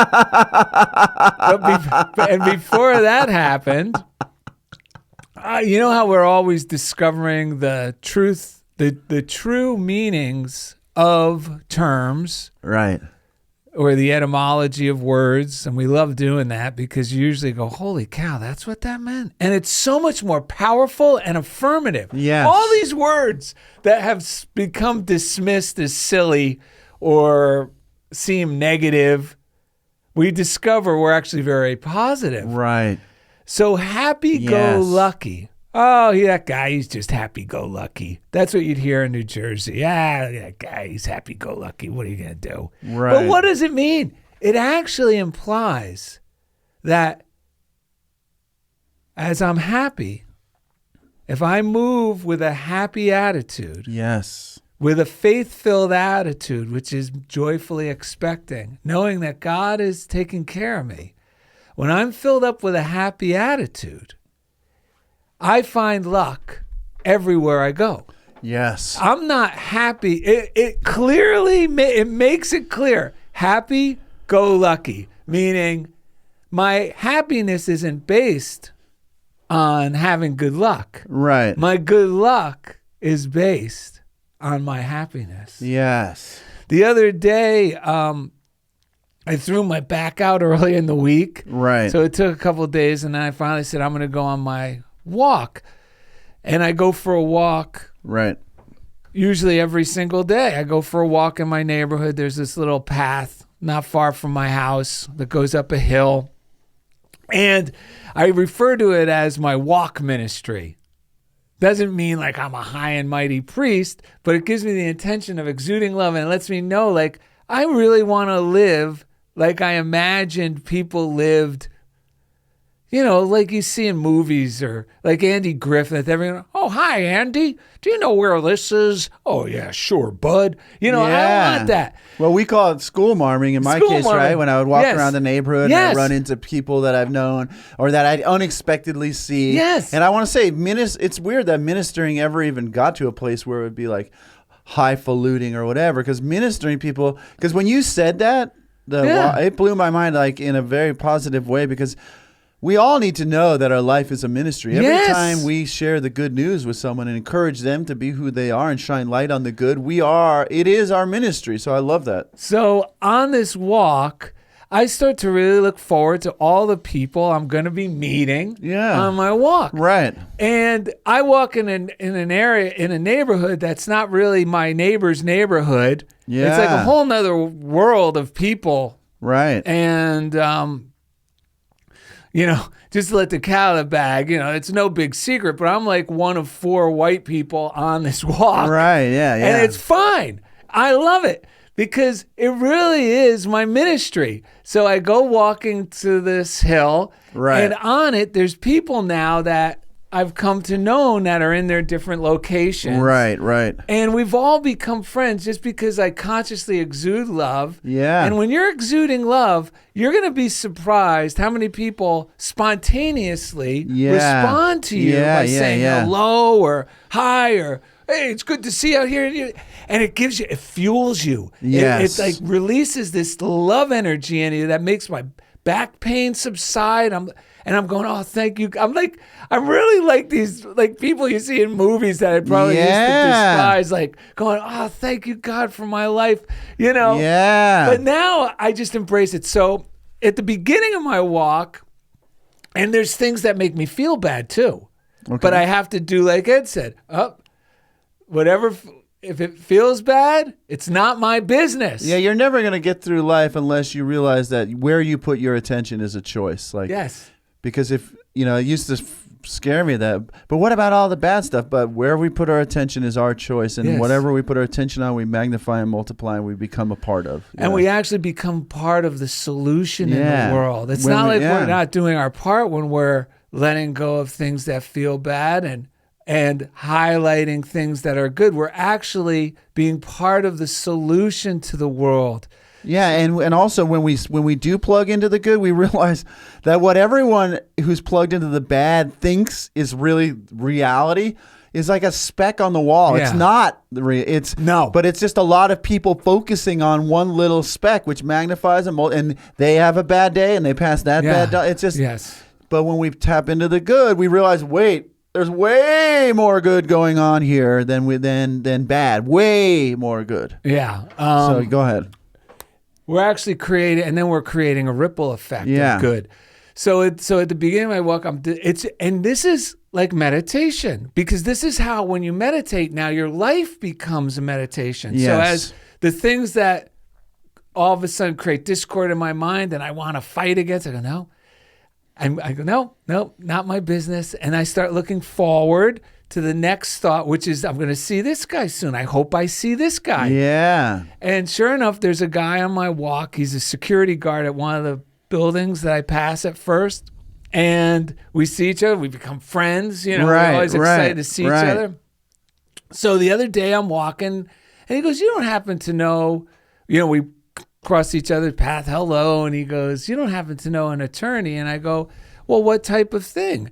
And before that happened, you know how we're always discovering the truth, the true meanings of terms. Right. Or the etymology of words, and we love doing that because you usually go, holy cow, that's what that meant. And it's so much more powerful and affirmative. Yes. All these words that have become dismissed as silly or seem negative, we discover we're actually very positive. Right. So happy-go-lucky. Oh, that guy, he's just happy-go-lucky. That's what you'd hear in New Jersey. That guy, he's happy-go-lucky. What are you going to do? Right. But what does it mean? It actually implies that as I'm happy, if I move with a happy attitude, yes, with a faith-filled attitude, which is joyfully expecting, knowing that God is taking care of me, when I'm filled up with a happy attitude, I find luck everywhere I go. Yes. I'm not happy. It clearly it makes it clear. Happy go lucky, meaning my happiness isn't based on having good luck. Right. My good luck is based on my happiness. Yes. The other day, I threw my back out early in the week. Right. So it took a couple of days, and then I finally said, I'm going to go on my walk. And I go for a walk Right. usually every single day. I go for a walk in my neighborhood. There's this little path not far from my house that goes up a hill. And I refer to it as my walk ministry. Doesn't mean like I'm a high and mighty priest, but it gives me the intention of exuding love, and it lets me know like I really want to live like I imagined people lived, you know, like you see in movies, or like Andy Griffith. Everyone, oh, hi, Andy. Do you know where this is? Oh, yeah, sure, bud. You know, I want that. Well, we call it school marming in my School case, marming. right? When I would walk Yes. around the neighborhood and Yes. I'd run into people that I've known or that I'd unexpectedly see. Yes. And I want to say, it's weird that ministering ever even got to a place where it would be like highfalutin or whatever. Because ministering people, because when you said that, it blew my mind like in a very positive way, because we all need to know that our life is a ministry. Every Yes. time we share the good news with someone and encourage them to be who they are and shine light on the good, it is our ministry. So I love that. So on this walk, I start to really look forward to all the people I'm going to be meeting on my walk. Right. And I walk in an area, in a neighborhood that's not really my neighbor's neighborhood. Yeah. It's like a whole nother world of people. Right. And, you know, just to let the cat out of the bag, you know, it's no big secret, but I'm like one of 4 white people on this walk. Right. Yeah. Yeah. And it's fine. I love it because it really is my ministry. So I go walking to this hill, Right. and on it, there's people now that I've come to know that are in their different locations. Right. Right. And we've all become friends just because I consciously exude love. Yeah. And when you're exuding love, you're going to be surprised how many people spontaneously respond to you by saying hello or hi or hey, it's good to see you out here. And it fuels you. Yes. It like releases this love energy in you that makes my back pain subside. I'm going, oh, thank you. I'm really like these like people you see in movies that I probably used to despise, like going, oh, thank you, God, for my life, you know? Yeah. But now I just embrace it. So at the beginning of my walk, and there's things that make me feel bad too. Okay. But I have to do like Ed said, whatever. If it feels bad, it's not my business. Yeah, you're never going to get through life unless you realize that where you put your attention is a choice. Like, yes. Because if, you know, it used to scare me that, but what about all the bad stuff? But where we put our attention is our choice. And whatever we put our attention on, we magnify and multiply and we become a part of. And we actually become part of the solution in the world. It's not like we're not doing our part when we're letting go of things that feel bad and highlighting things that are good. We're actually being part of the solution to the world. Yeah, and also when we do plug into the good, we realize that what everyone who's plugged into the bad thinks is really reality is like a speck on the wall. Yeah. It's not but it's just a lot of people focusing on one little speck, which magnifies them, and they have a bad day and they pass that bad day. It's just But when we tap into the good, we realize, wait, there's way more good going on here than bad. Way more good. Yeah. So go ahead. We're actually creating a ripple effect of good. So at the beginning of my walk, and this is like meditation, because this is how when you meditate now, your life becomes a meditation. Yes. So as the things that all of a sudden create discord in my mind and I want to fight against, I go, no. I go, no, not my business. And I start looking forward to the next thought, which is I'm going to see this guy soon. I hope I see this guy. Yeah. And sure enough, there's a guy on my walk. He's a security guard at one of the buildings that I pass at first. And we see each other. We become friends. You know, we're always excited to see each other. So the other day I'm walking and he goes, you don't happen to know, we cross each other's path. Hello. And he goes, you don't happen to know an attorney? And I go, well, what type of thing?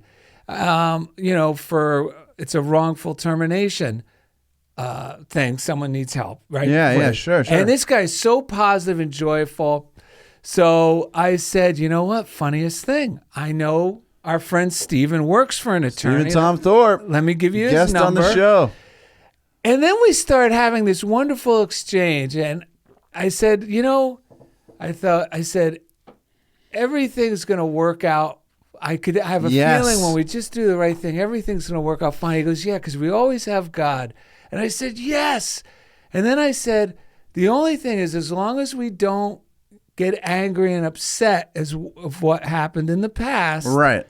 for it's a wrongful termination thing. Someone needs help, right? Yeah, sure. And this guy's so positive and joyful. So I said, you know what? Funniest thing. I know our friend Steven works for an attorney. Steven Tom Thorpe. Let me give you his Guest number. on the show. And then we started having this wonderful exchange. And I said, I said, everything's going to work out. I have a feeling when we just do the right thing, everything's going to work out fine. He goes, yeah, because we always have God. And I said, yes. And then I said, the only thing is, as long as we don't get angry and upset of what happened in the past, right?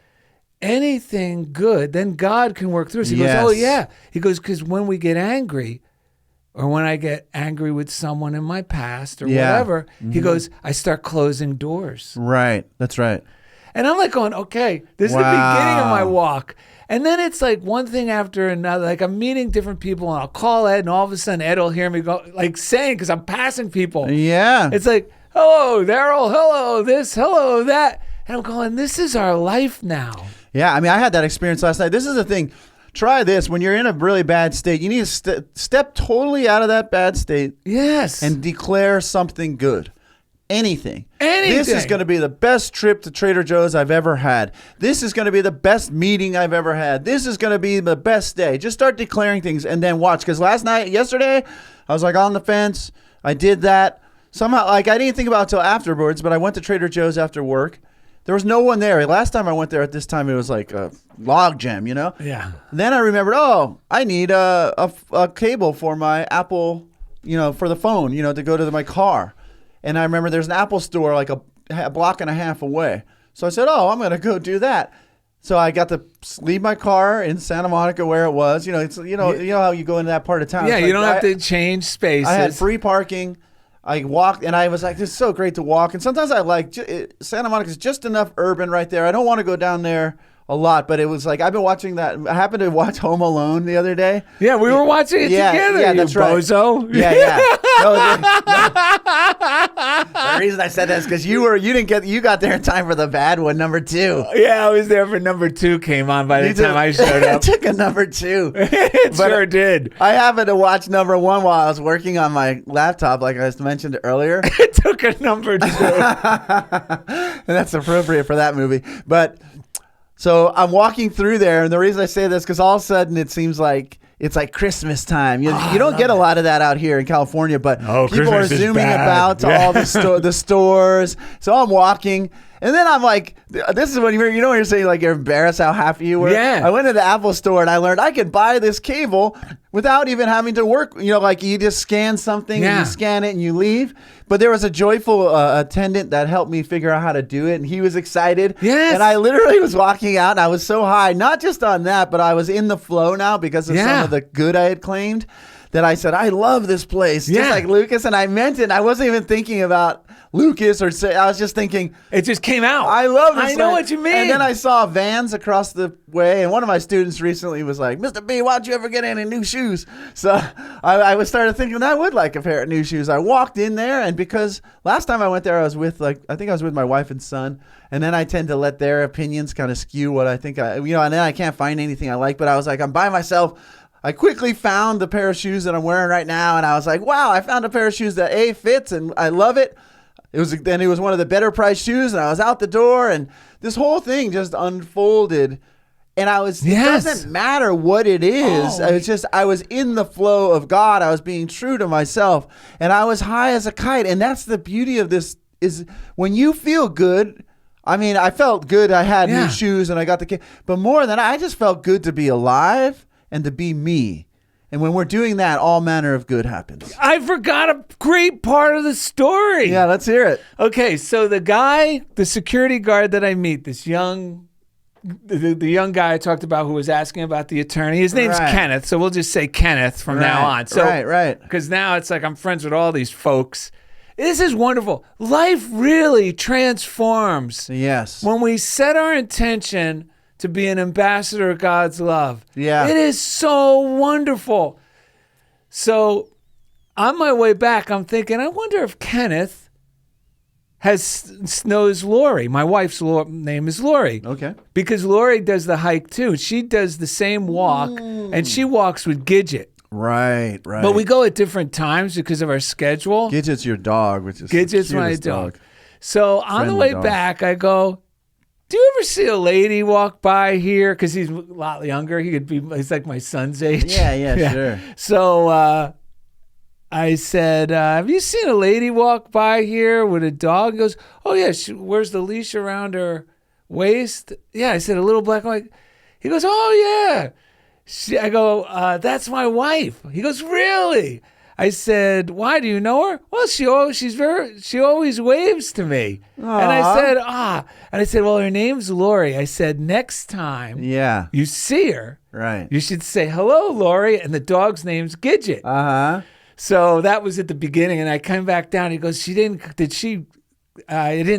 Anything good, then God can work through us. He goes, oh yeah. He goes, because when we get angry, or when I get angry with someone in my past or whatever, he goes, I start closing doors. Right. That's right. And I'm like going, okay, this is the beginning of my walk. And then it's like one thing after another. Like I'm meeting different people and I'll call Ed and all of a sudden Ed will hear me go, like saying, because I'm passing people. Yeah. It's like, hello, Darrell, hello, this, hello, that. And I'm going, this is our life now. Yeah. I mean, I had that experience last night. This is the thing. Try this. When you're in a really bad state, you need to step totally out of that bad state. Yes. And declare something good. Anything. Anything. This is going to be the best trip to Trader Joe's I've ever had. This is going to be the best meeting I've ever had. This is going to be the best day. Just start declaring things and then watch. Because yesterday, I was like on the fence. I did that. Somehow, like I didn't think about it until afterwards, but I went to Trader Joe's after work. There was no one there. Last time I went there at this time, it was like a log jam, Yeah. Then I remembered, I need a cable for my Apple, for the phone, to go to my car. And I remember there's an Apple store like a block and a half away. So I said, I'm going to go do that. So I got to leave my car in Santa Monica where it was. It's how you go into that part of town. Yeah, you don't have to change spaces. I had free parking. I walked, and I was like, this is so great to walk. And sometimes I like, Santa Monica's just enough urban right there. I don't want to go down there a lot, but it was like, I've been watching that. I happened to watch Home Alone the other day. Yeah, we were watching it together. Yeah, that's right. Bozo. Yeah. The reason I said that is because you got there in time for the bad one, number 2. Yeah, I was there for number 2 came on by the time I showed up. It took a number 2. It sure did. I happened to watch number 1 while I was working on my laptop, like I mentioned earlier. It took a number 2. And that's appropriate for that movie. But so I'm walking through there, and the reason I say this because all of a sudden it seems like it's like Christmas time. You don't get a lot of that out here in California, but people Christmas are zooming bad. about to all the stores. So I'm walking, and then I'm like, this is when you're saying like you're embarrassed how happy you were. Yeah. I went to the Apple store and I learned I could buy this cable without even having to work. Like you just scan something and you scan it and you leave. But there was a joyful attendant that helped me figure out how to do it, and he was excited. Yes. And I literally was walking out, and I was so high, not just on that, but I was in the flow now because of some of the good I had claimed, that I said, I love this place. Just like Lucas, and I meant it. I wasn't even thinking about Lucas I was just thinking. It just came out. I love this. I know what you mean. And then I saw Vans across the way, and one of my students recently was like, Mr. B, why don't you ever get any new shoes? So I started thinking I would like a pair of new shoes. I walked in there, and because last time I went there, I was with my wife and son, and then I tend to let their opinions kind of skew what I think and then I can't find anything I like, but I was like, I'm by myself. I quickly found the pair of shoes that I'm wearing right now, and I was like, wow, I found a pair of shoes that fits, and I love it. It was one of the better priced shoes, and I was out the door, and this whole thing just unfolded. And it doesn't matter what it is. I was in the flow of God. I was being true to myself, and I was high as a kite. And that's the beauty of this, is when you feel good. I mean, I felt good. I had new shoes and I got the kid, but more than I just felt good to be alive and to be me. And when we're doing that, all manner of good happens. I forgot a great part of the story. Yeah, let's hear it. Okay, so the security guard that I meet, this young, the young guy I talked about who was asking about the attorney, his name's Kenneth, so we'll just say Kenneth from now on. So, right. Because now it's like I'm friends with all these folks. This is wonderful. Life really transforms. Yes. When we set our intention to be an ambassador of God's love. Yeah. It is so wonderful. So on my way back, I'm thinking, I wonder if Kenneth knows Lori. My wife's name is Lori. Okay. Because Lori does the hike too. She does the same walk, and she walks with Gidget. Right. But we go at different times because of our schedule. Gidget's your dog, which is Gidget's my dog. So on the way back, I go, do you ever see a lady walk by here? Because he's a lot younger. He's like my son's age. Yeah, sure. So I said, have you seen a lady walk by here with a dog? He goes, oh, yeah. She wears the leash around her waist. Yeah, I said, a little black and white. He goes, oh, yeah. I go, that's my wife. He goes, really? I said, why, do you know her? Well, she always waves to me. Aww. And I said, well, her name's Lori. I said, next time you see her, you should say, hello, Lori, and the dog's name's Gidget. Uh-huh. So that was at the beginning, and I came back down. He goes, I didn't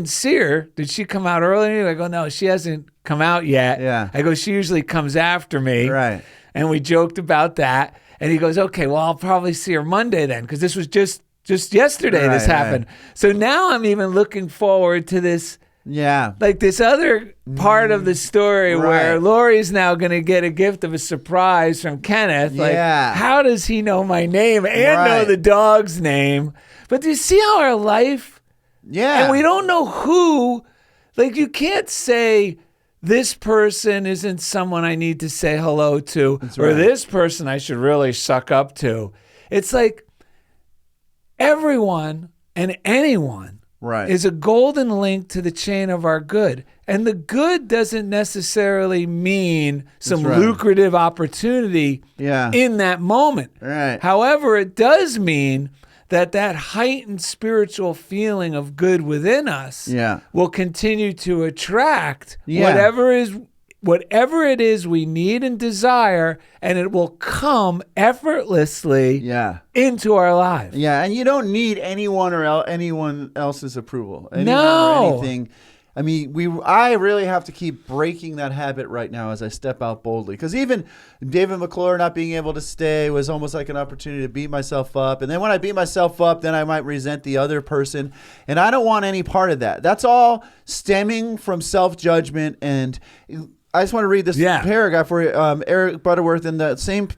see her. Did she come out early? I go, no, she hasn't come out yet. Yeah. I go, she usually comes after me. Right. And we joked about that. And he goes, okay, well, I'll probably see her Monday then, because this was just yesterday this happened. Right. So now I'm even looking forward to this. Yeah. Like this other part of the story where Lori's now going to get a gift of a surprise from Kenneth. Like, how does he know my name and know the dog's name? But do you see how our life... Yeah. And we don't know who... Like, you can't say... this person isn't someone I need to say hello to, or this person I should really suck up to. It's like everyone and anyone is a golden link to the chain of our good. And the good doesn't necessarily mean some lucrative opportunity in that moment. Right. However, it does mean that heightened spiritual feeling of good within us will continue to attract whatever it is we need and desire, and it will come effortlessly into our lives. Yeah, and you don't need anyone else's approval. Or anything. I mean, I really have to keep breaking that habit right now as I step out boldly. Because even David McClure not being able to stay was almost like an opportunity to beat myself up. And then when I beat myself up, then I might resent the other person. And I don't want any part of that. That's all stemming from self-judgment. And I just want to read this paragraph where Eric Butterworth in the same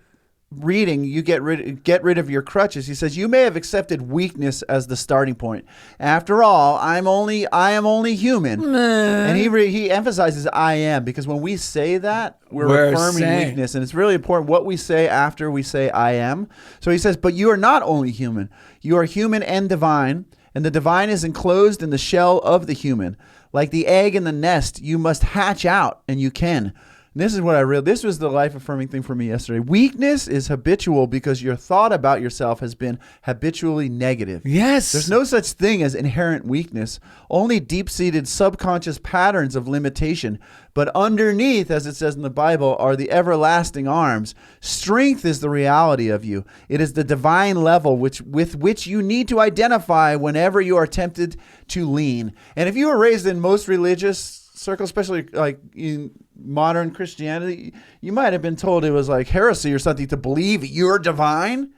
reading, you get rid of your crutches. He says, you may have accepted weakness as the starting point. After all, I am only human. And he emphasizes I am, because when we say that, we're affirming weakness. And it's really important what we say after we say I am. So he says, but you are not only human. You are human and divine, and the divine is enclosed in the shell of the human. Like the egg in the nest, you must hatch out, and you can. This is what this was the life-affirming thing for me yesterday. Weakness is habitual because your thought about yourself has been habitually negative. Yes. There's no such thing as inherent weakness, only deep-seated subconscious patterns of limitation. But underneath, as it says in the Bible, are the everlasting arms. Strength is the reality of you. It is the divine level with which you need to identify whenever you are tempted to lean. And if you were raised in most religious circles, especially like in modern Christianity, you might have been told it was like heresy or something to believe you're divine.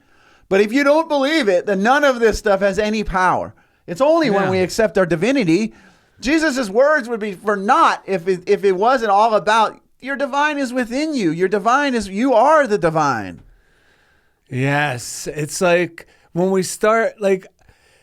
But if you don't believe it, then none of this stuff has any power. It's only when we accept our divinity. Jesus' words would be for naught if it wasn't all about your divine is within you. Your divine is, you are the divine. Yes. It's like when we start, like,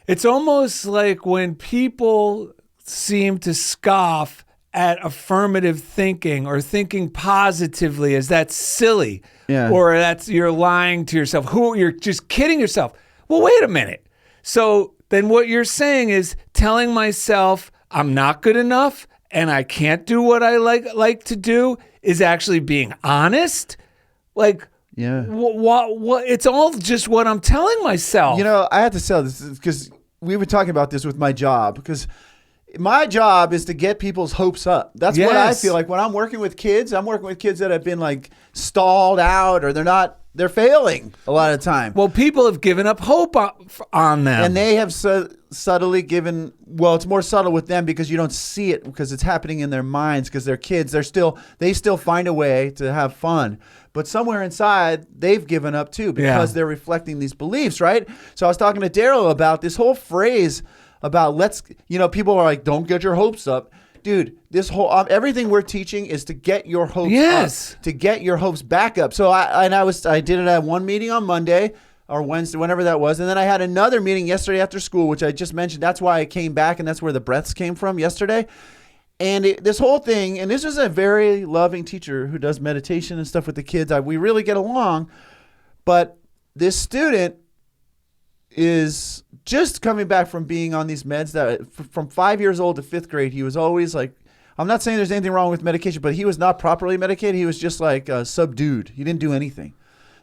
it's almost like when people seem to scoff at affirmative thinking or thinking positively as that's silly, or that's you're lying to yourself, you're just kidding yourself. Well, wait a minute. So then what you're saying is telling myself I'm not good enough and I can't do what I like to do is actually being honest. Like, what? It's all just what I'm telling myself. You know, I have to say this because we were talking about this with my job, because my job is to get people's hopes up. That's what I feel like when I'm working with kids. I'm working with kids that have been like stalled out, or they're failing a lot of the time. Well, people have given up hope on them. And they have subtly given, well, it's more subtle with them because you don't see it because it's happening in their minds because they're kids. They still find a way to have fun. But somewhere inside, they've given up too because they're reflecting these beliefs, right? So I was talking to Darrell about this whole phrase about people are like, don't get your hopes up. Dude, this whole everything we're teaching is to get your hopes up, to get your hopes back up. So I did it at one meeting on Monday or Wednesday, whenever that was, and then I had another meeting yesterday after school, which I just mentioned. That's why I came back, and that's where the breaths came from yesterday. And this whole thing, and this is a very loving teacher who does meditation and stuff with the kids. We really get along, but this student is just coming back from being on these meds that from 5 years old to 5th grade, he was always like, I'm not saying there's anything wrong with medication, but he was not properly medicated. He was just like subdued. He didn't do anything.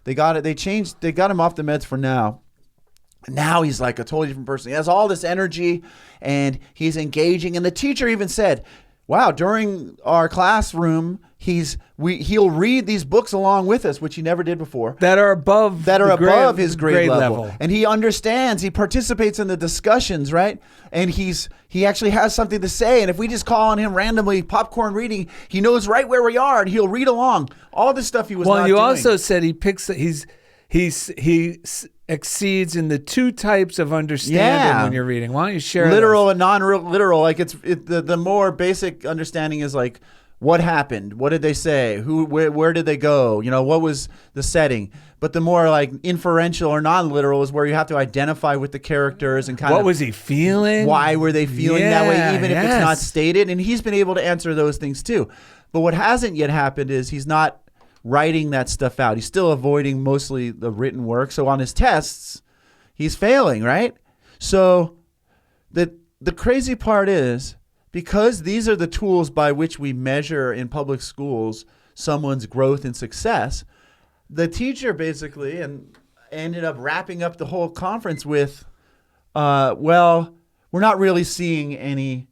They got him off the meds for now. Now he's like a totally different person. He has all this energy and he's engaging. And the teacher even said, wow, during our classroom, he'll read these books along with us, which he never did before. That are above his grade level. And he understands, he participates in the discussions, right? And he actually has something to say. And if we just call on him randomly popcorn reading, he knows right where we are and he'll read along. All this stuff he was not doing. Well, you also said he exceeds in the two types of understanding when you're reading. Why don't you share literal and non-literal? Like the more basic understanding is like, what happened? What did they say? Where did they go? What was the setting? But the more like inferential or non-literal is where you have to identify with the characters and kind of what was he feeling? Why were they feeling that way, even if it's not stated? And he's been able to answer those things too. But what hasn't yet happened is he's not writing that stuff out. He's still avoiding mostly the written work. So on his tests, he's failing, right? So the crazy part is, because these are the tools by which we measure in public schools someone's growth and success, the teacher basically ended up wrapping up the whole conference with, well, we're not really seeing any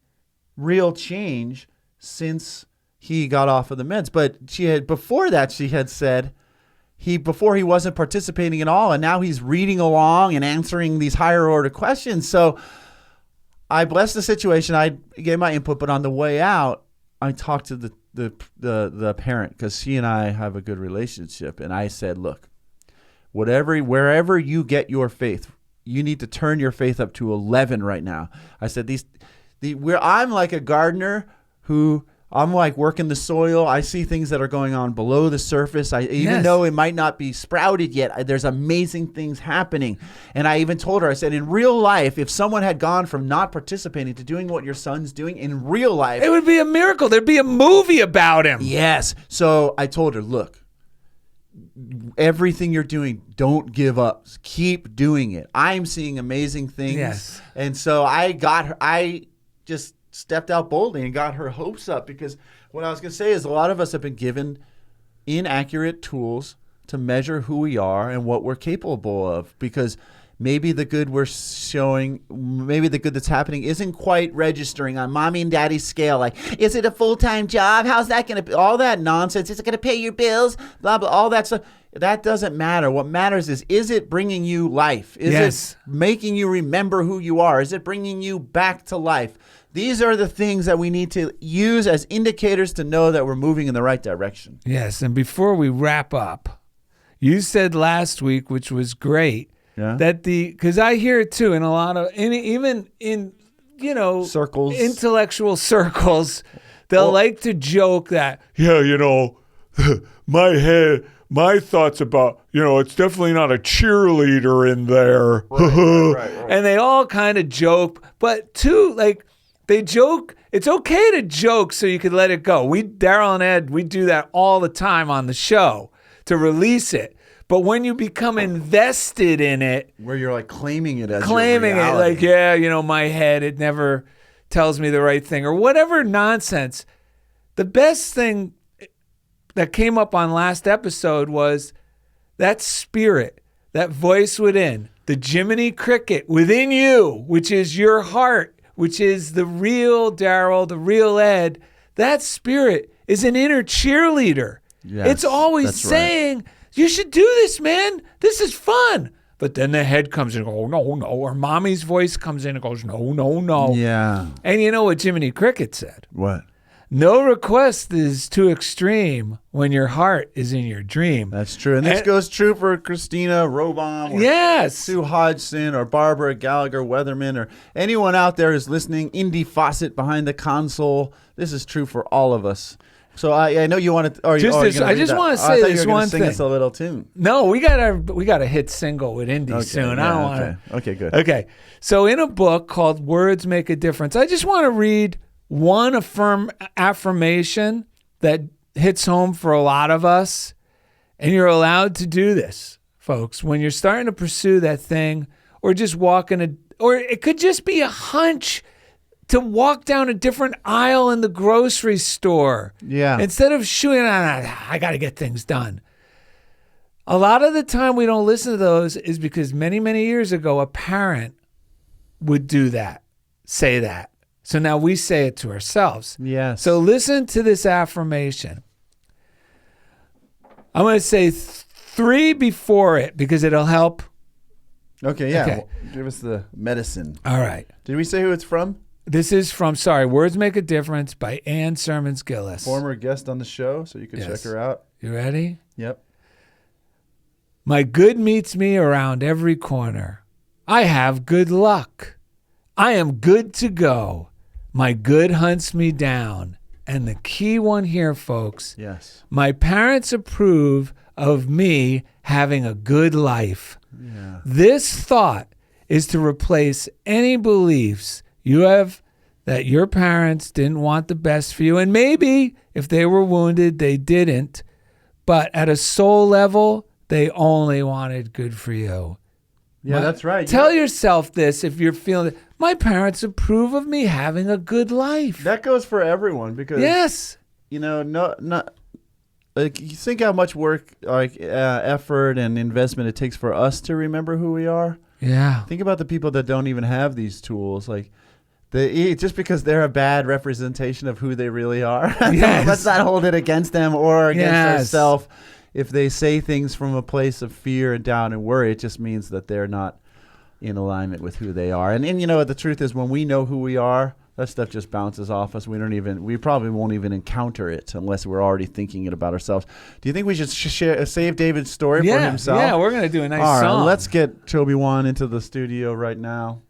real change since he got off of the meds. But before that she had said before he wasn't participating at all, and now he's reading along and answering these higher order questions. So I blessed the situation. I gave my input, but on the way out, I talked to the parent, because she and I have a good relationship, and I said, look, wherever you get your faith, you need to turn your faith up to 11 right now. I said I'm like a gardener who I'm like working the soil. I see things that are going on below the surface. Even though it might not be sprouted yet, there's amazing things happening. And I even told her, I said, in real life, if someone had gone from not participating to doing what your son's doing in real life, it would be a miracle. There'd be a movie about him. Yes. So I told her, look, everything you're doing, don't give up. Keep doing it. I'm seeing amazing things. Yes. And so I just stepped out boldly and got her hopes up, because what I was going to say is a lot of us have been given inaccurate tools to measure who we are and what we're capable of, because maybe the good we're showing, maybe the good that's happening isn't quite registering on mommy and daddy's scale. Like, is it a full-time job? How's that going to, all that nonsense. Is it going to pay your bills? Blah, blah, all that stuff. That doesn't matter. What matters is it bringing you life? Is it making you remember who you are? Is it bringing you back to life? These are the things that we need to use as indicators to know that we're moving in the right direction. Yes, and before we wrap up, you said last week, which was great, that because I hear it too in a lot of, even in, circles, intellectual circles, they'll like to joke that, my thoughts about, it's definitely not a cheerleader in there. Right. And they all kind of joke, but too, like, they joke. It's okay to joke so you can let it go. Darrell and Ed, we do that all the time on the show to release it. But when you become invested in it, where you're like claiming it as your reality. Like, my head, it never tells me the right thing or whatever nonsense. The best thing that came up on last episode was that spirit, that voice within, the Jiminy Cricket within you, which is your heart, which is the real Darrell, the real Ed. That spirit is an inner cheerleader. Yes, it's always saying, you should do this, man. This is fun. But then the head comes in and goes, no, no. Or mommy's voice comes in and goes, no, no, no. Yeah. And you know what Jiminy Cricket said? What? No request is too extreme when your heart is in your dream. That's true. And this goes true for Christina Robom, or Yes. Sue Hodgson, or Barbara Gallagher Weatherman, or anyone out there who's listening, Indy Fawcett behind the console. This is true for all of us. So I know you want to. I just want to say this one sing thing. us a little tune. No, we got a hit single with Indy soon. Yeah, I don't want to. Okay, good. Okay. So in a book called Words Make a Difference, I just want to read one affirmation that hits home for a lot of us. And you're allowed to do this, folks, when you're starting to pursue that thing, or just or it could just be a hunch to walk down a different aisle in the grocery store. Yeah. Instead of shooting on, I got to get things done. A lot of the time we don't listen to those is because many, many years ago, a parent would do that, say that. So now we say it to ourselves. Yes. So listen to this affirmation. I'm going to say 3 before it because it'll help. Okay, yeah. Okay. Well, give us the medicine. All right. Did we say who it's from? This is from, Words Make a Difference by Ann Sermons Gillis. Former guest on the show, so you can check her out. You ready? Yep. My good meets me around every corner. I have good luck. I am good to go. My good hunts me down. And the key one here, folks. Yes. My parents approve of me having a good life. Yeah. This thought is to replace any beliefs you have that your parents didn't want the best for you. And maybe if they were wounded, they didn't. But at a soul level, they only wanted good for you. Yeah, that's right. Tell yourself this if you're feeling, my parents approve of me having a good life. That goes for everyone because, Yes. not like you think how much work, effort and investment it takes for us to remember who we are. Yeah. Think about the people that don't even have these tools. Like, just because they're a bad representation of who they really are. Yes. Let's not hold it against them or against Yes. ourselves. If they say things from a place of fear and doubt and worry, it just means that they're not in alignment with who they are. And the truth is, when we know who we are, that stuff just bounces off us. We probably won't even encounter it unless we're already thinking it about ourselves. Do you think we should save David's story for himself? Yeah, we're going to do a nice All right, song. let's get Chobi Wan into the studio right now.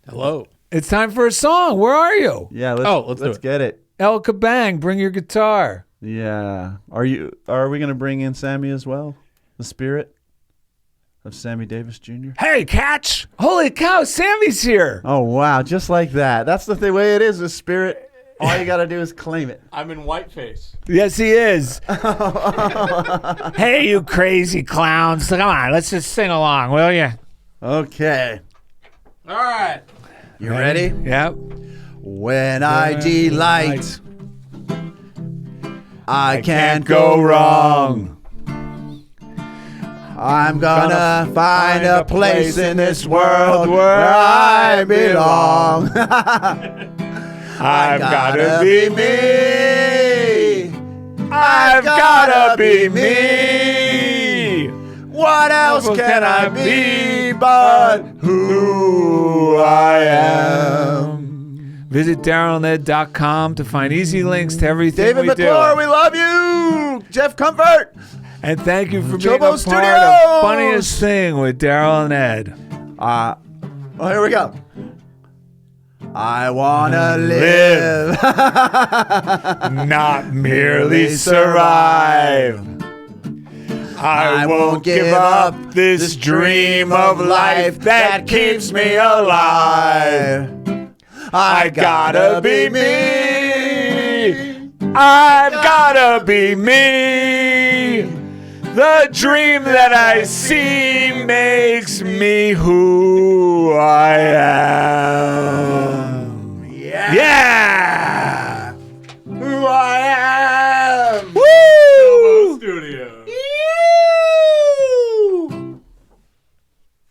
Hello. It's time for a song. Where are you? Yeah, let's do it. get it. El Kabang, bring your guitar. Yeah. Are we going to bring in Sammy as well? The spirit of Sammy Davis Jr.? Hey, Catch! Holy cow, Sammy's here. Oh, wow. Just like that. That's the way it is, the spirit. All you got to do is claim it. I'm in whiteface. Yes, he is. Hey, you crazy clowns. Come on, let's just sing along, will you? Okay. All right. You ready? Yep. When I delight, I can't go wrong. I'm gonna find a place in this world where I belong. I've gotta be me. I've gotta be me. What else can I be but who I am? Visit DarrellandEd.com to find easy links to everything David we McClure, do. we love you. Jeff Comfort. And thank you for being CHOBO a Studios. part of Funniest Thing with Darrell and Ed. Here we go. I wanna live, Not merely survive. I won't give up this dream of life that keeps me alive. I gotta be me. I've gotta be me. The dream that I see makes me who I am.